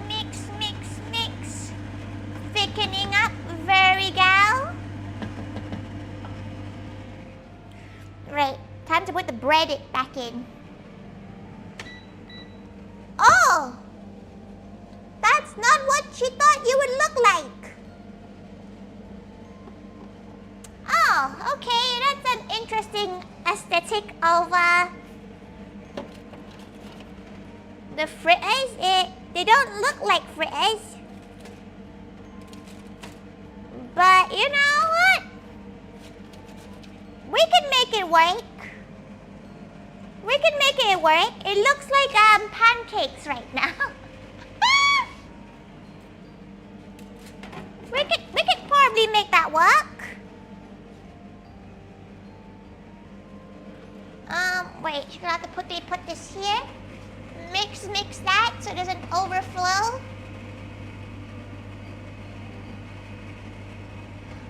Mix, mix, mix. Thickening up, very gal. Right, time to put the bread back in. Oh! That's not what she thought you would look like. Oh, okay, that's an interesting aesthetic of the fritters. They don't look like fritters. But you know what? We can make it work. We can make it work. It looks like pancakes right now. We could probably make that work. Wait, you're gonna have to put this here. Mix that so it doesn't overflow.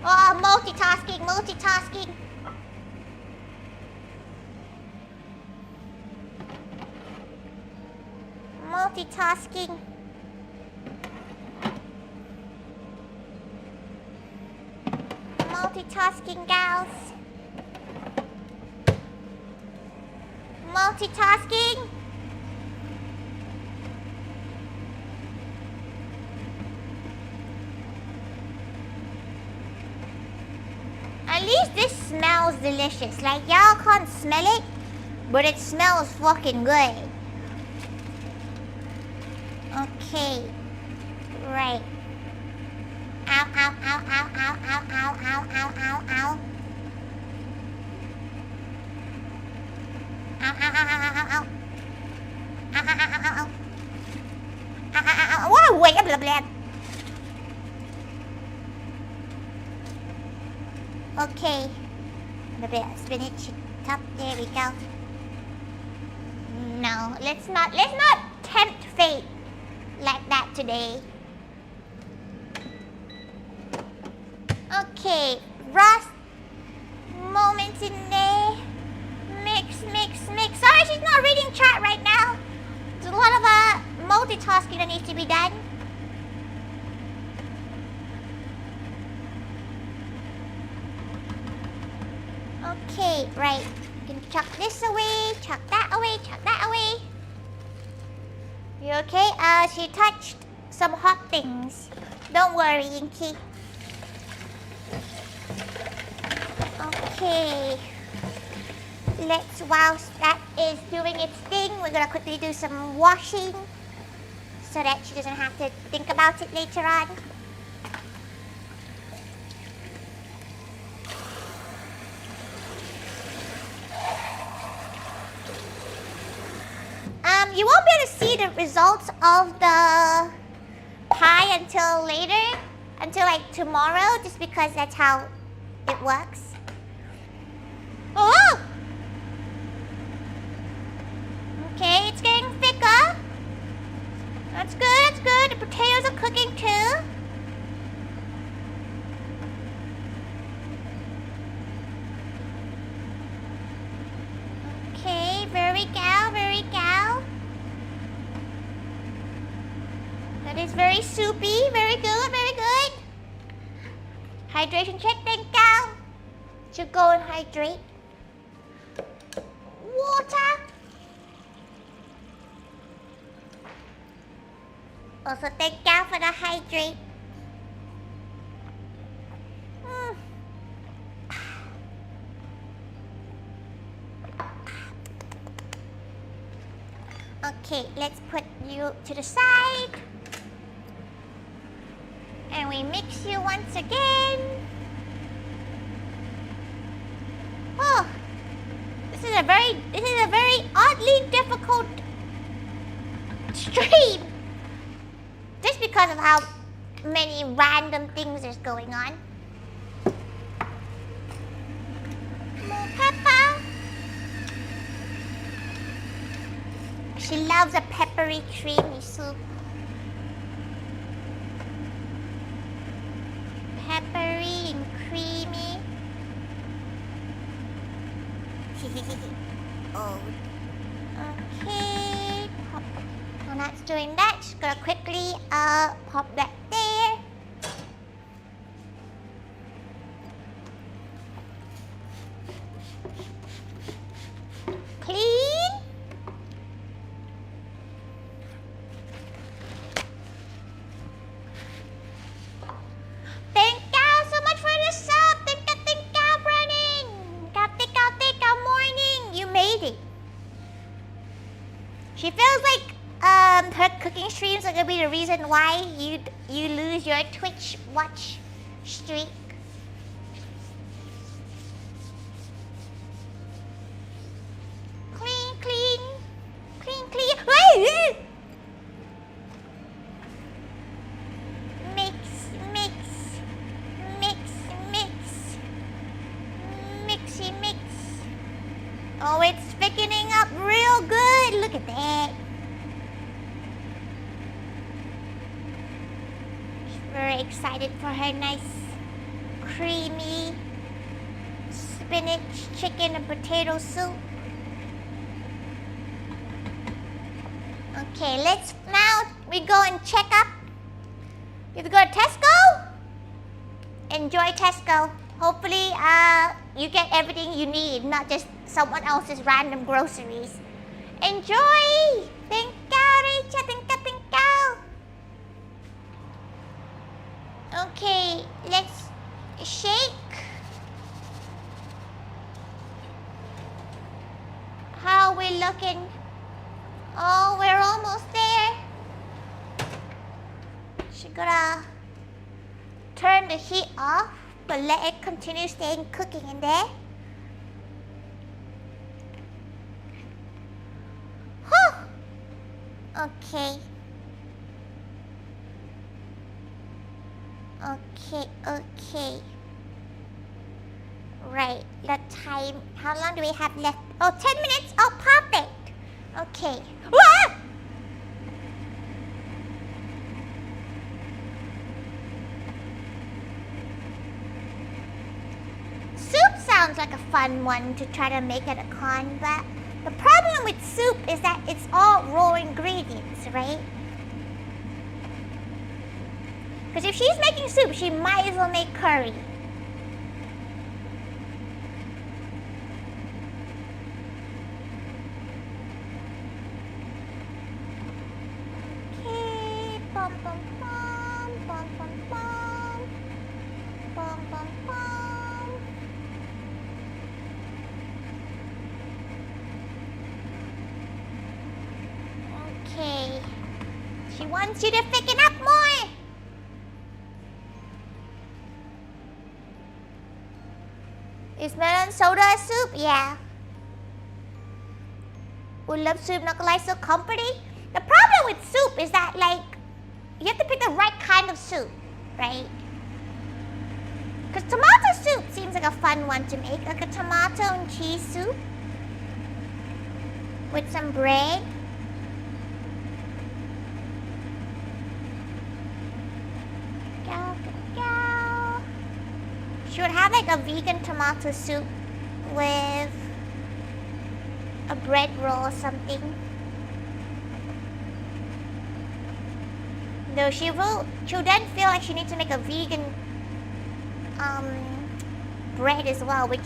Oh, multitasking. Multitasking. Multitasking, gals. Multitasking. At least this smells delicious. Like, y'all can't smell it, but it smells fucking good. Okay. Right. Ow, ow, ow, ow, ow, ow, ow, ow, ow, ow, ow. Ow, ow, ow, ow, ow, ow. Ow, ow, ow, ow, ow. Ow, ow, ow, ow. Whoa, wait, blah, blah. Okay. A bit of spinach top. There we go. No, let's not tempt fate like that today. Okay, Ross, moments in there. Mix. Sorry, she's not reading chat right now. There's a lot of multitasking that needs to be done. Okay, right. You can chuck this away, chuck that away, chuck that away. You okay? She touched some hot things. Don't worry, Inky. Okay. Whilst that is doing its thing, we're gonna quickly do some washing so that she doesn't have to think about it later on. You won't be able to see the results of the pie until later, until like tomorrow, just because that's how it works. Oh! Okay, it's getting thicker. That's good. The potatoes are cooking too. Okay. It's very soupy. Very good, very good. Hydration check, thank you. Should go and hydrate. Water. Also, thank you for the hydrate. Okay, let's put you to the side. And we mix you once again. Oh, this is a very oddly difficult stream. Just because of how many random things is going on. More pepper. She loves a peppery, creamy soup. Peppery and creamy. Oh. Okay. Pop. Well, that's doing that. Just gonna quickly pop that there. Clean. Thank you so much for the sub. Thank you, Brennan. Thank morning. You made it. She feels like her cooking streams are gonna be the reason why you lose your Twitch watch streak. Clean, clean, clean, clean. Mix, mix, mix, mix, mixy, mix. Oh, it's thickening up real good. Look at that. Very excited for her nice creamy spinach, chicken, and potato soup. Okay, now we go and check up. You have to go to Tesco. Enjoy Tesco. Hopefully you get everything you need, not just someone else's random groceries. Enjoy. Thank you, Rachel. Thank you. Okay, let's shake. How are we looking? Oh, we're almost there. She's gonna turn the heat off, but let it continue staying cooking in there. Whew. Okay. Right, the time. How long do we have left? Oh, 10 minutes. Oh, perfect. Okay. Ah! Soup sounds like a fun one to try to make at a con, but the problem with soup is that it's all raw ingredients, right? Because if she's making soup, she might as well make curry. Okay, bum bum bum, bum bum bum, bum bum bum. Okay, she wants you to thicken up more. Is melon soda a soup? Yeah. Would love soup not like so comforting? The problem with soup is that, like, you have to pick the right kind of soup, right? Because tomato soup seems like a fun one to make, like a tomato and cheese soup with some bread. She would have like a vegan tomato soup with a bread roll or something. Though she'll then feel like she needs to make a vegan bread as well, which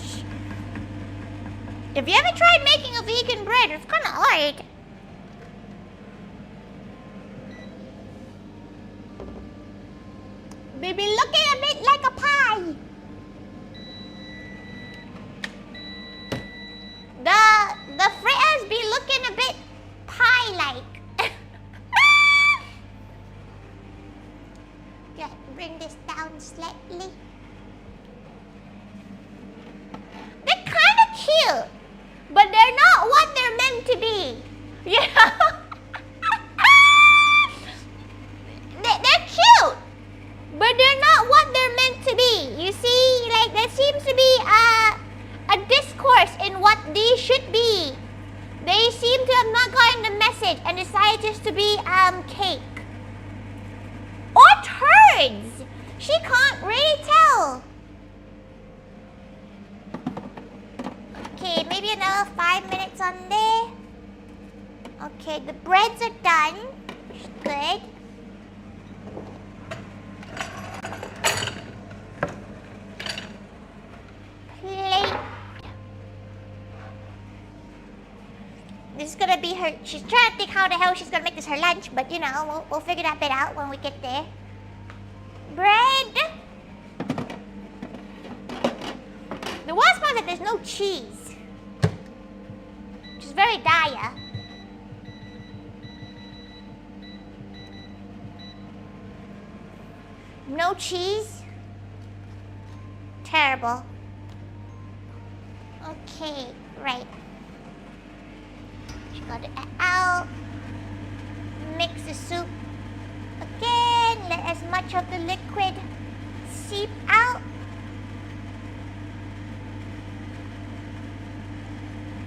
if you ever tried making a vegan bread, it's kind of hard. Baby, looking a bit like a pie. The fritters be looking a bit pie-like. Just bring this down slightly. They're kind of cute, but they're not what they're meant to be. You know? They're cute, but they're not what they're meant to be. You see, like there seems to be a discourse in what these should be. They seem to have not gotten the message and decided just to be cake. Or turds. She can't really tell. Okay, maybe another 5 minutes on there. Okay, the breads are done, which is good. Plate. This is gonna be her. She's trying to think how the hell she's gonna make this her lunch, but you know, we'll figure that bit out when we get there. Bread. The worst part is that there's no cheese, which is very dire. No cheese. Terrible. Okay, right. She got it out. Mix the soup again. Let as much of the liquid seep out.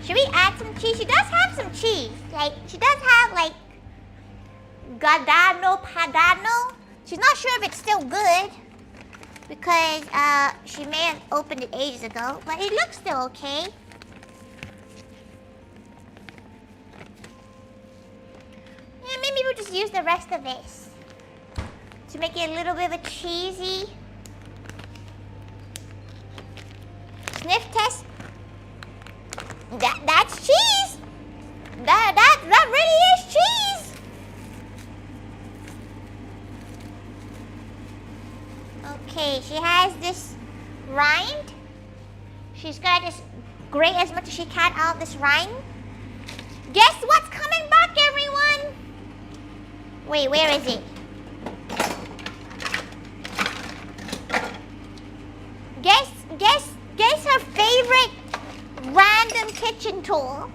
Should we add some cheese? She does have some cheese. Like, she does have like Gadano Padano. She's not sure if it's still good because she may have opened it ages ago, but it looks still okay. Yeah, maybe we'll just use the rest of this to make it a little bit of a cheesy sniff test. That's cheese. That really is cheese. Okay, she has this rind. She's gonna just grate as much as she can out of this rind. Guess what's coming back, everyone? Wait, where is it? Guess her favorite random kitchen tool.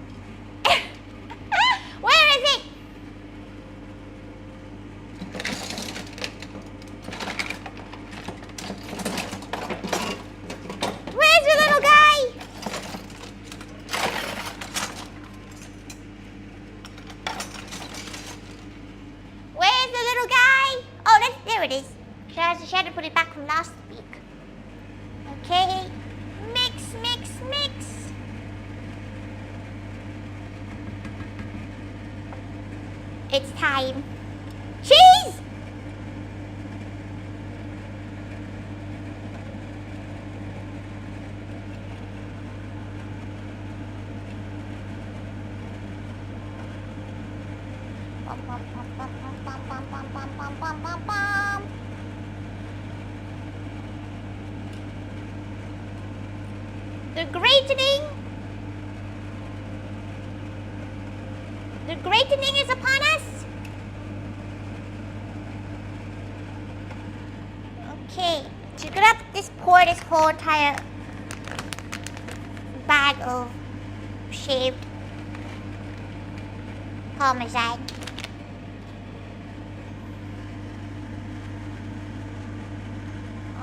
Where is it? Where's your little guy? Where's the little guy? Oh, there it is. She had to put it back from last week. Okay. Mix, mix, mix. It's time. Cheese! Bum, bum, bum, bum, bum, bum, bum, bum, bum, bum, bum, bum. The grating is upon us. Okay, so you're gonna just pour this whole entire bag of shaved Parmesan.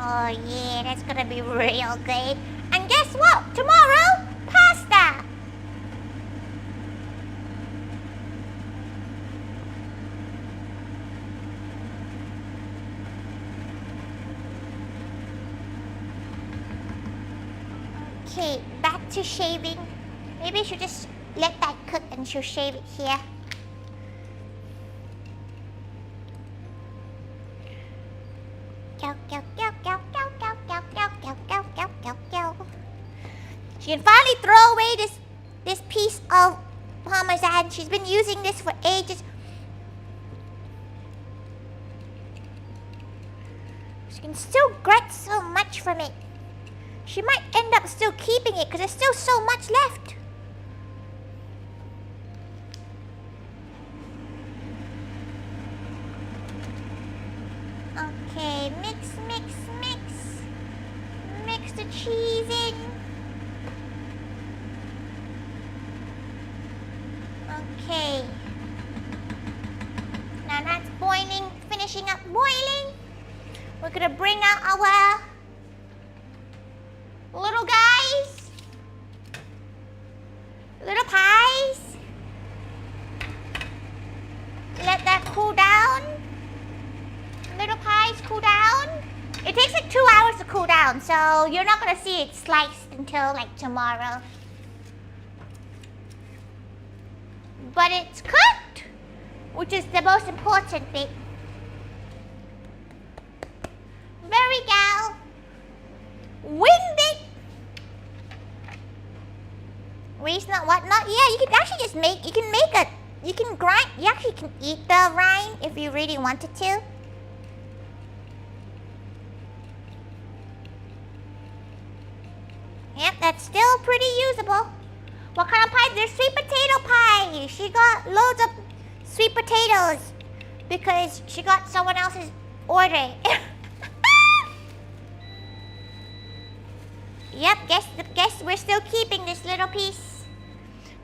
Oh yeah, that's gonna be real good. And guess what? Tomorrow, pasta. Okay, back to shaving. Maybe I should just let that cook and she'll shave it here. She can finally throw away this piece of parmesan. She's been using this for ages. She can still get so much from it. She might end up still keeping it because there's still so much left. Okay, mix, mix, mix. Mix the cheese in. Okay. Now that's boiling, finishing up boiling. We're gonna bring out our little guys. Little pies. Let that cool down. Little pies cool down. It takes like 2 hours to cool down, so you're not gonna see it sliced until like tomorrow. But it's cooked, which is the most important bit. Very gal. Winged it. Reason what not? Yeah, you can actually just make, you can make it. You can grind, you actually can eat the rind if you really wanted to. Yep, that's still pretty usable. What kind of pie? There's sweet potato pie. She got loads of sweet potatoes because she got someone else's order. Yep, guess we're still keeping this little piece.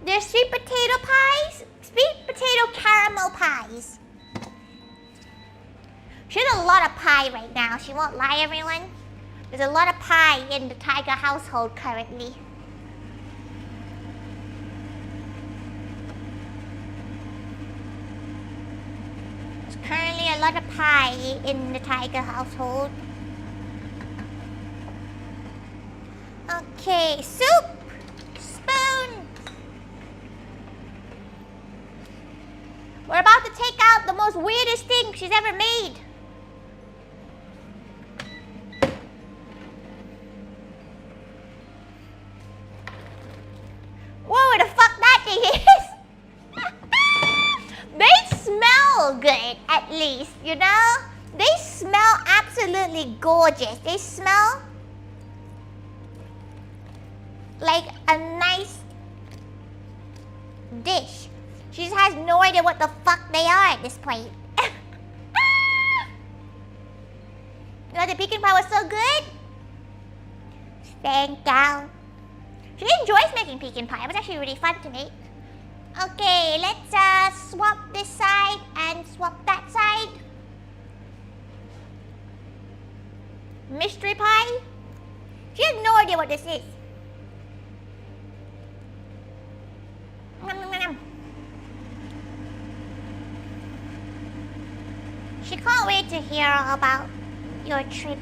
There's sweet potato pies, sweet potato caramel pies. She has a lot of pie right now. She won't lie, everyone. There's a lot of pie in the Thaiga household currently. There's currently a lot of pie in the Thaiga household. Okay, soup, spoon. We're about to take out the most weirdest thing she's ever made. Whoa, the fuck that thing is! They smell good, at least, you know? They smell absolutely gorgeous. They smell like a nice dish. She just has no idea what the fuck they are at this point. You know, the pecan pie was so good. Stand down. She enjoys making pecan pie. It was actually really fun to make. Okay, let's swap this side and swap that side. Mystery pie. She has no idea what this is. Nom, nom, nom, nom. She can't wait to hear about your trip.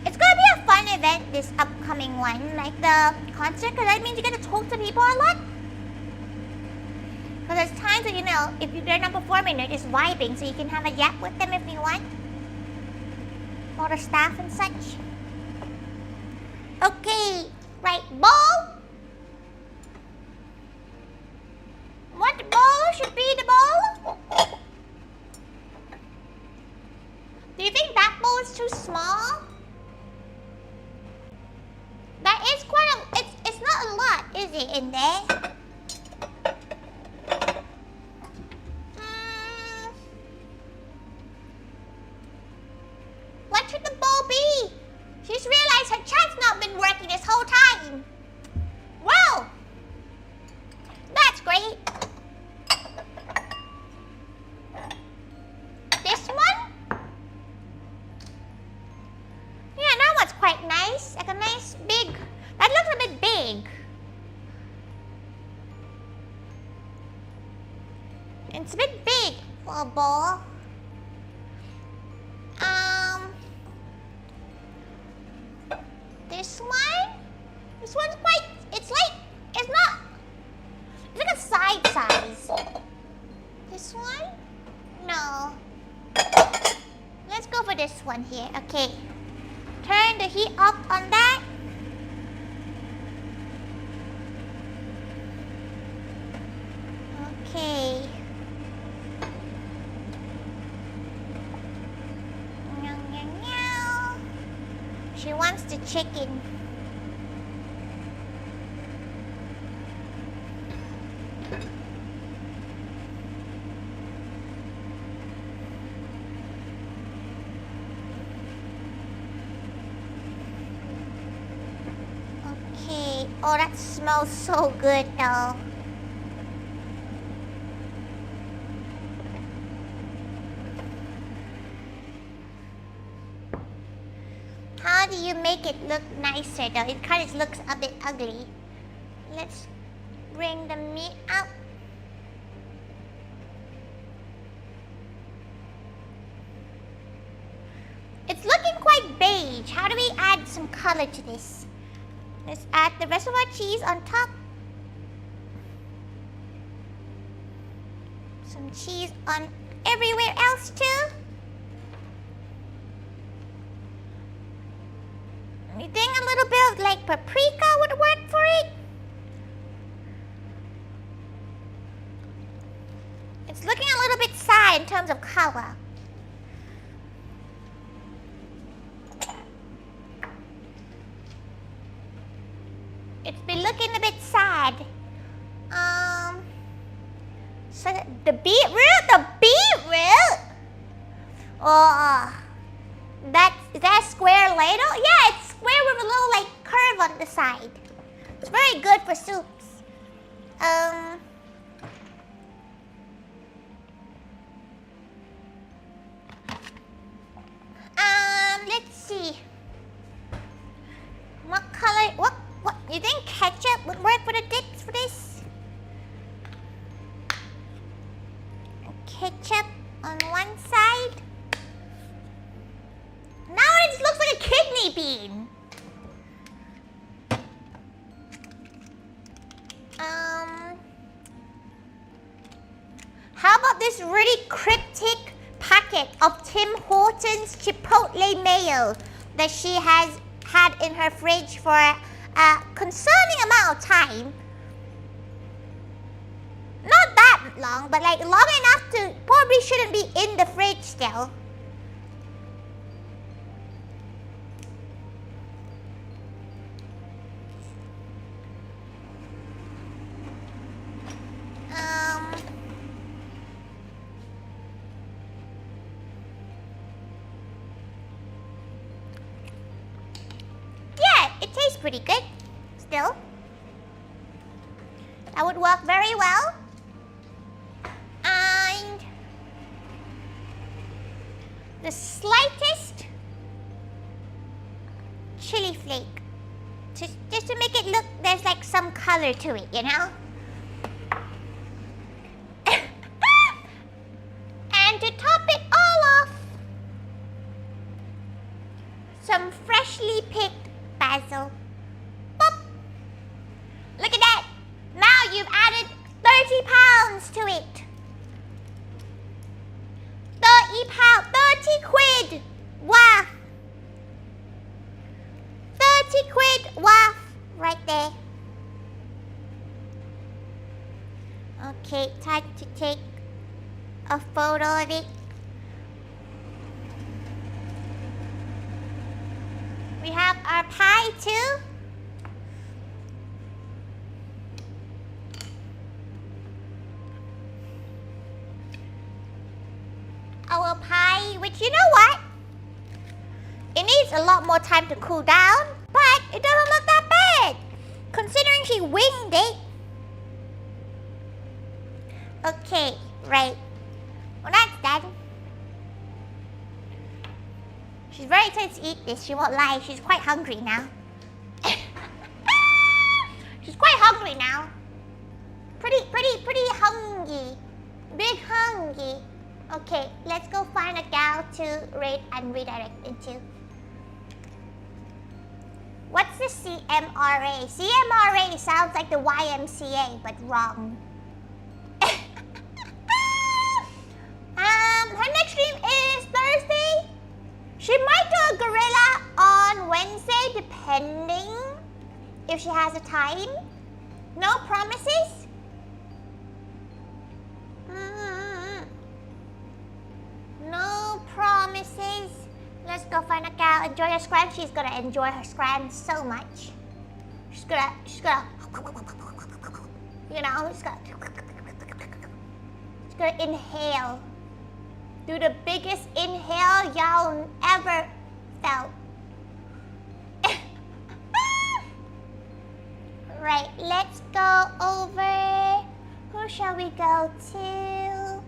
It's gonna be a fun event, this upcoming one, like the concert, because that means you get to talk to people a lot. Because there's times that, you know, if they're not performing, they're just vibing, so you can have a yap with them if you want. All the staff and such. Okay, right, bowl. What bowl should be the bowl? Do you think that bowl is too small? That is quite a, it's not a lot, is it, in there? What should the bowl be? She's realized her chat's not been working this whole time. Well, that's great. This one? Yeah, that one's quite nice. Like a nice big, that looks a bit big. It's a bit big for a bowl. This one? This one's quite, it's like, it's not, it's like a side size. This one? No. Let's go for this one here. Okay. Turn the heat up on that. She wants the chicken. Okay. Oh, that smells so good though. How do you make it look nicer though? It kind of looks a bit ugly. Let's bring the meat out. It's looking quite beige. How do we add some color to this? Let's add the rest of our cheese on top. Some cheese on everywhere else too. You think a little bit of like paprika would work for it? It's looking a little bit sad in terms of color. It's been looking a bit sad. So the beetroot? Oh, is that a square ladle? Yeah, it's square with a little like curve on the side. It's very good for soups. Let's see. What color? What? You think ketchup would work for the dips for this? Ketchup on one side. Now it looks like a kidney bean. How about this really cryptic packet of Tim Hortons Chipotle mayo that she has had in her fridge for a concerning amount of time? Not that long, but like long enough to probably shouldn't be in the fridge still. Yeah, it tastes pretty good still. That would work very well. And the slightest chili flake. Just to make it look, there's like some color to it, you know? And to top it all off, some freshly picked basil. Boop. Look at that. Now you've added 30 pounds to it. 30 pounds, 30 quid. Wow. 30 quid. Wow. Right there. Okay, time to take a photo of it. We have our pie too. Our pie, which you know what? It needs a lot more time to cool down, but it doesn't look that bad, considering she winged it. Okay, right. Well, that's done. She's very excited to eat this. She won't lie. She's quite hungry now. She's quite hungry now. Pretty hungry. Big hungry. Okay, let's go find a gal to rate and redirect into. What's the CMRA? CMRA sounds like the YMCA, but wrong. Her next stream is Thursday. She might do a gorilla on Wednesday, depending if she has a time. No promises. No promises. Let's go find a cow. Enjoy her scram. She's gonna enjoy her scram so much. She's gonna, you know, she's gonna inhale. Do the biggest inhale y'all ever felt. Right, let's go over. Who shall we go to?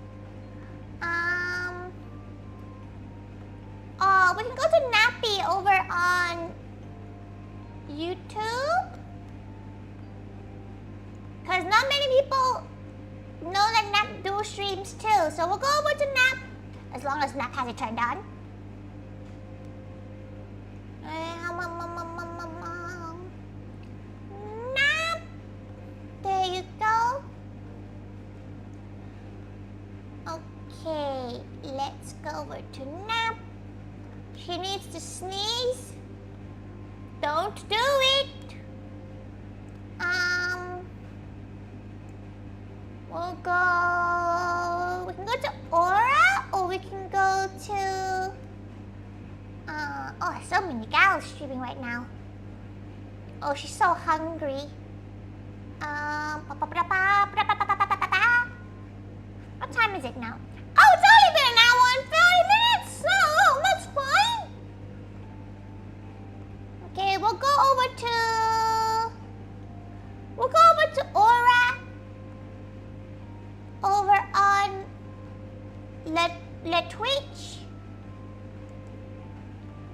Oh, we can go to Nappy over on YouTube. Because not many people know that Nap do streams too. So we'll go over to Nap, as long as Nap has it turned on. Nap. There you go. Okay, let's go over to Nap. She needs to sneeze. Don't do it. We'll go. We can go to Aura, or we can go to. Oh, there's so many gals streaming right now. Oh, she's so hungry. What time is it now? Oh, it's only been an hour and 30 minutes. So that's fine. Okay, we'll go over to Aura. Over on Le Twitch.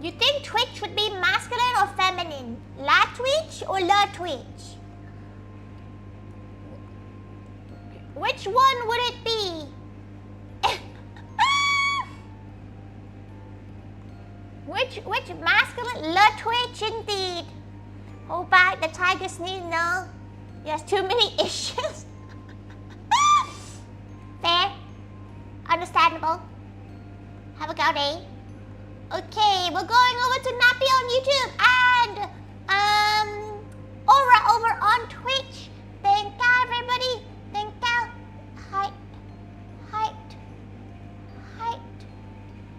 You think Twitch would be masculine or feminine? La Twitch or Le Twitch? Which one would it be? Which masculine? Le Twitch indeed. Hold back, the tiger sneeze. No, he has too many issues. Fair. Understandable. Have a good day. Okay, we're going over to Nappy on YouTube and Aura over on Twitch. Thank you, everybody. Thank you. Height.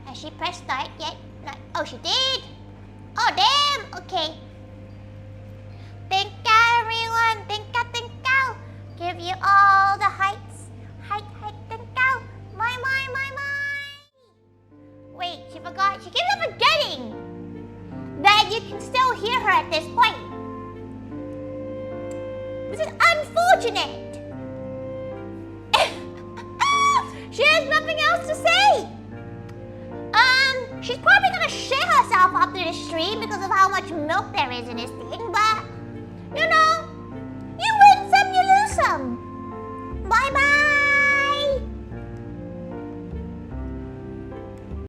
Has she pressed start yet? No. Oh, she did. Oh, damn. Okay. Thank you, everyone. Thank you. Give you all the heights. Height. Thank you. My. Wait, she forgot. She keeps on forgetting that you can still hear her at this point. This is unfortunate. She has nothing else to say. She's probably gonna shit herself after the stream because of how much milk there is in this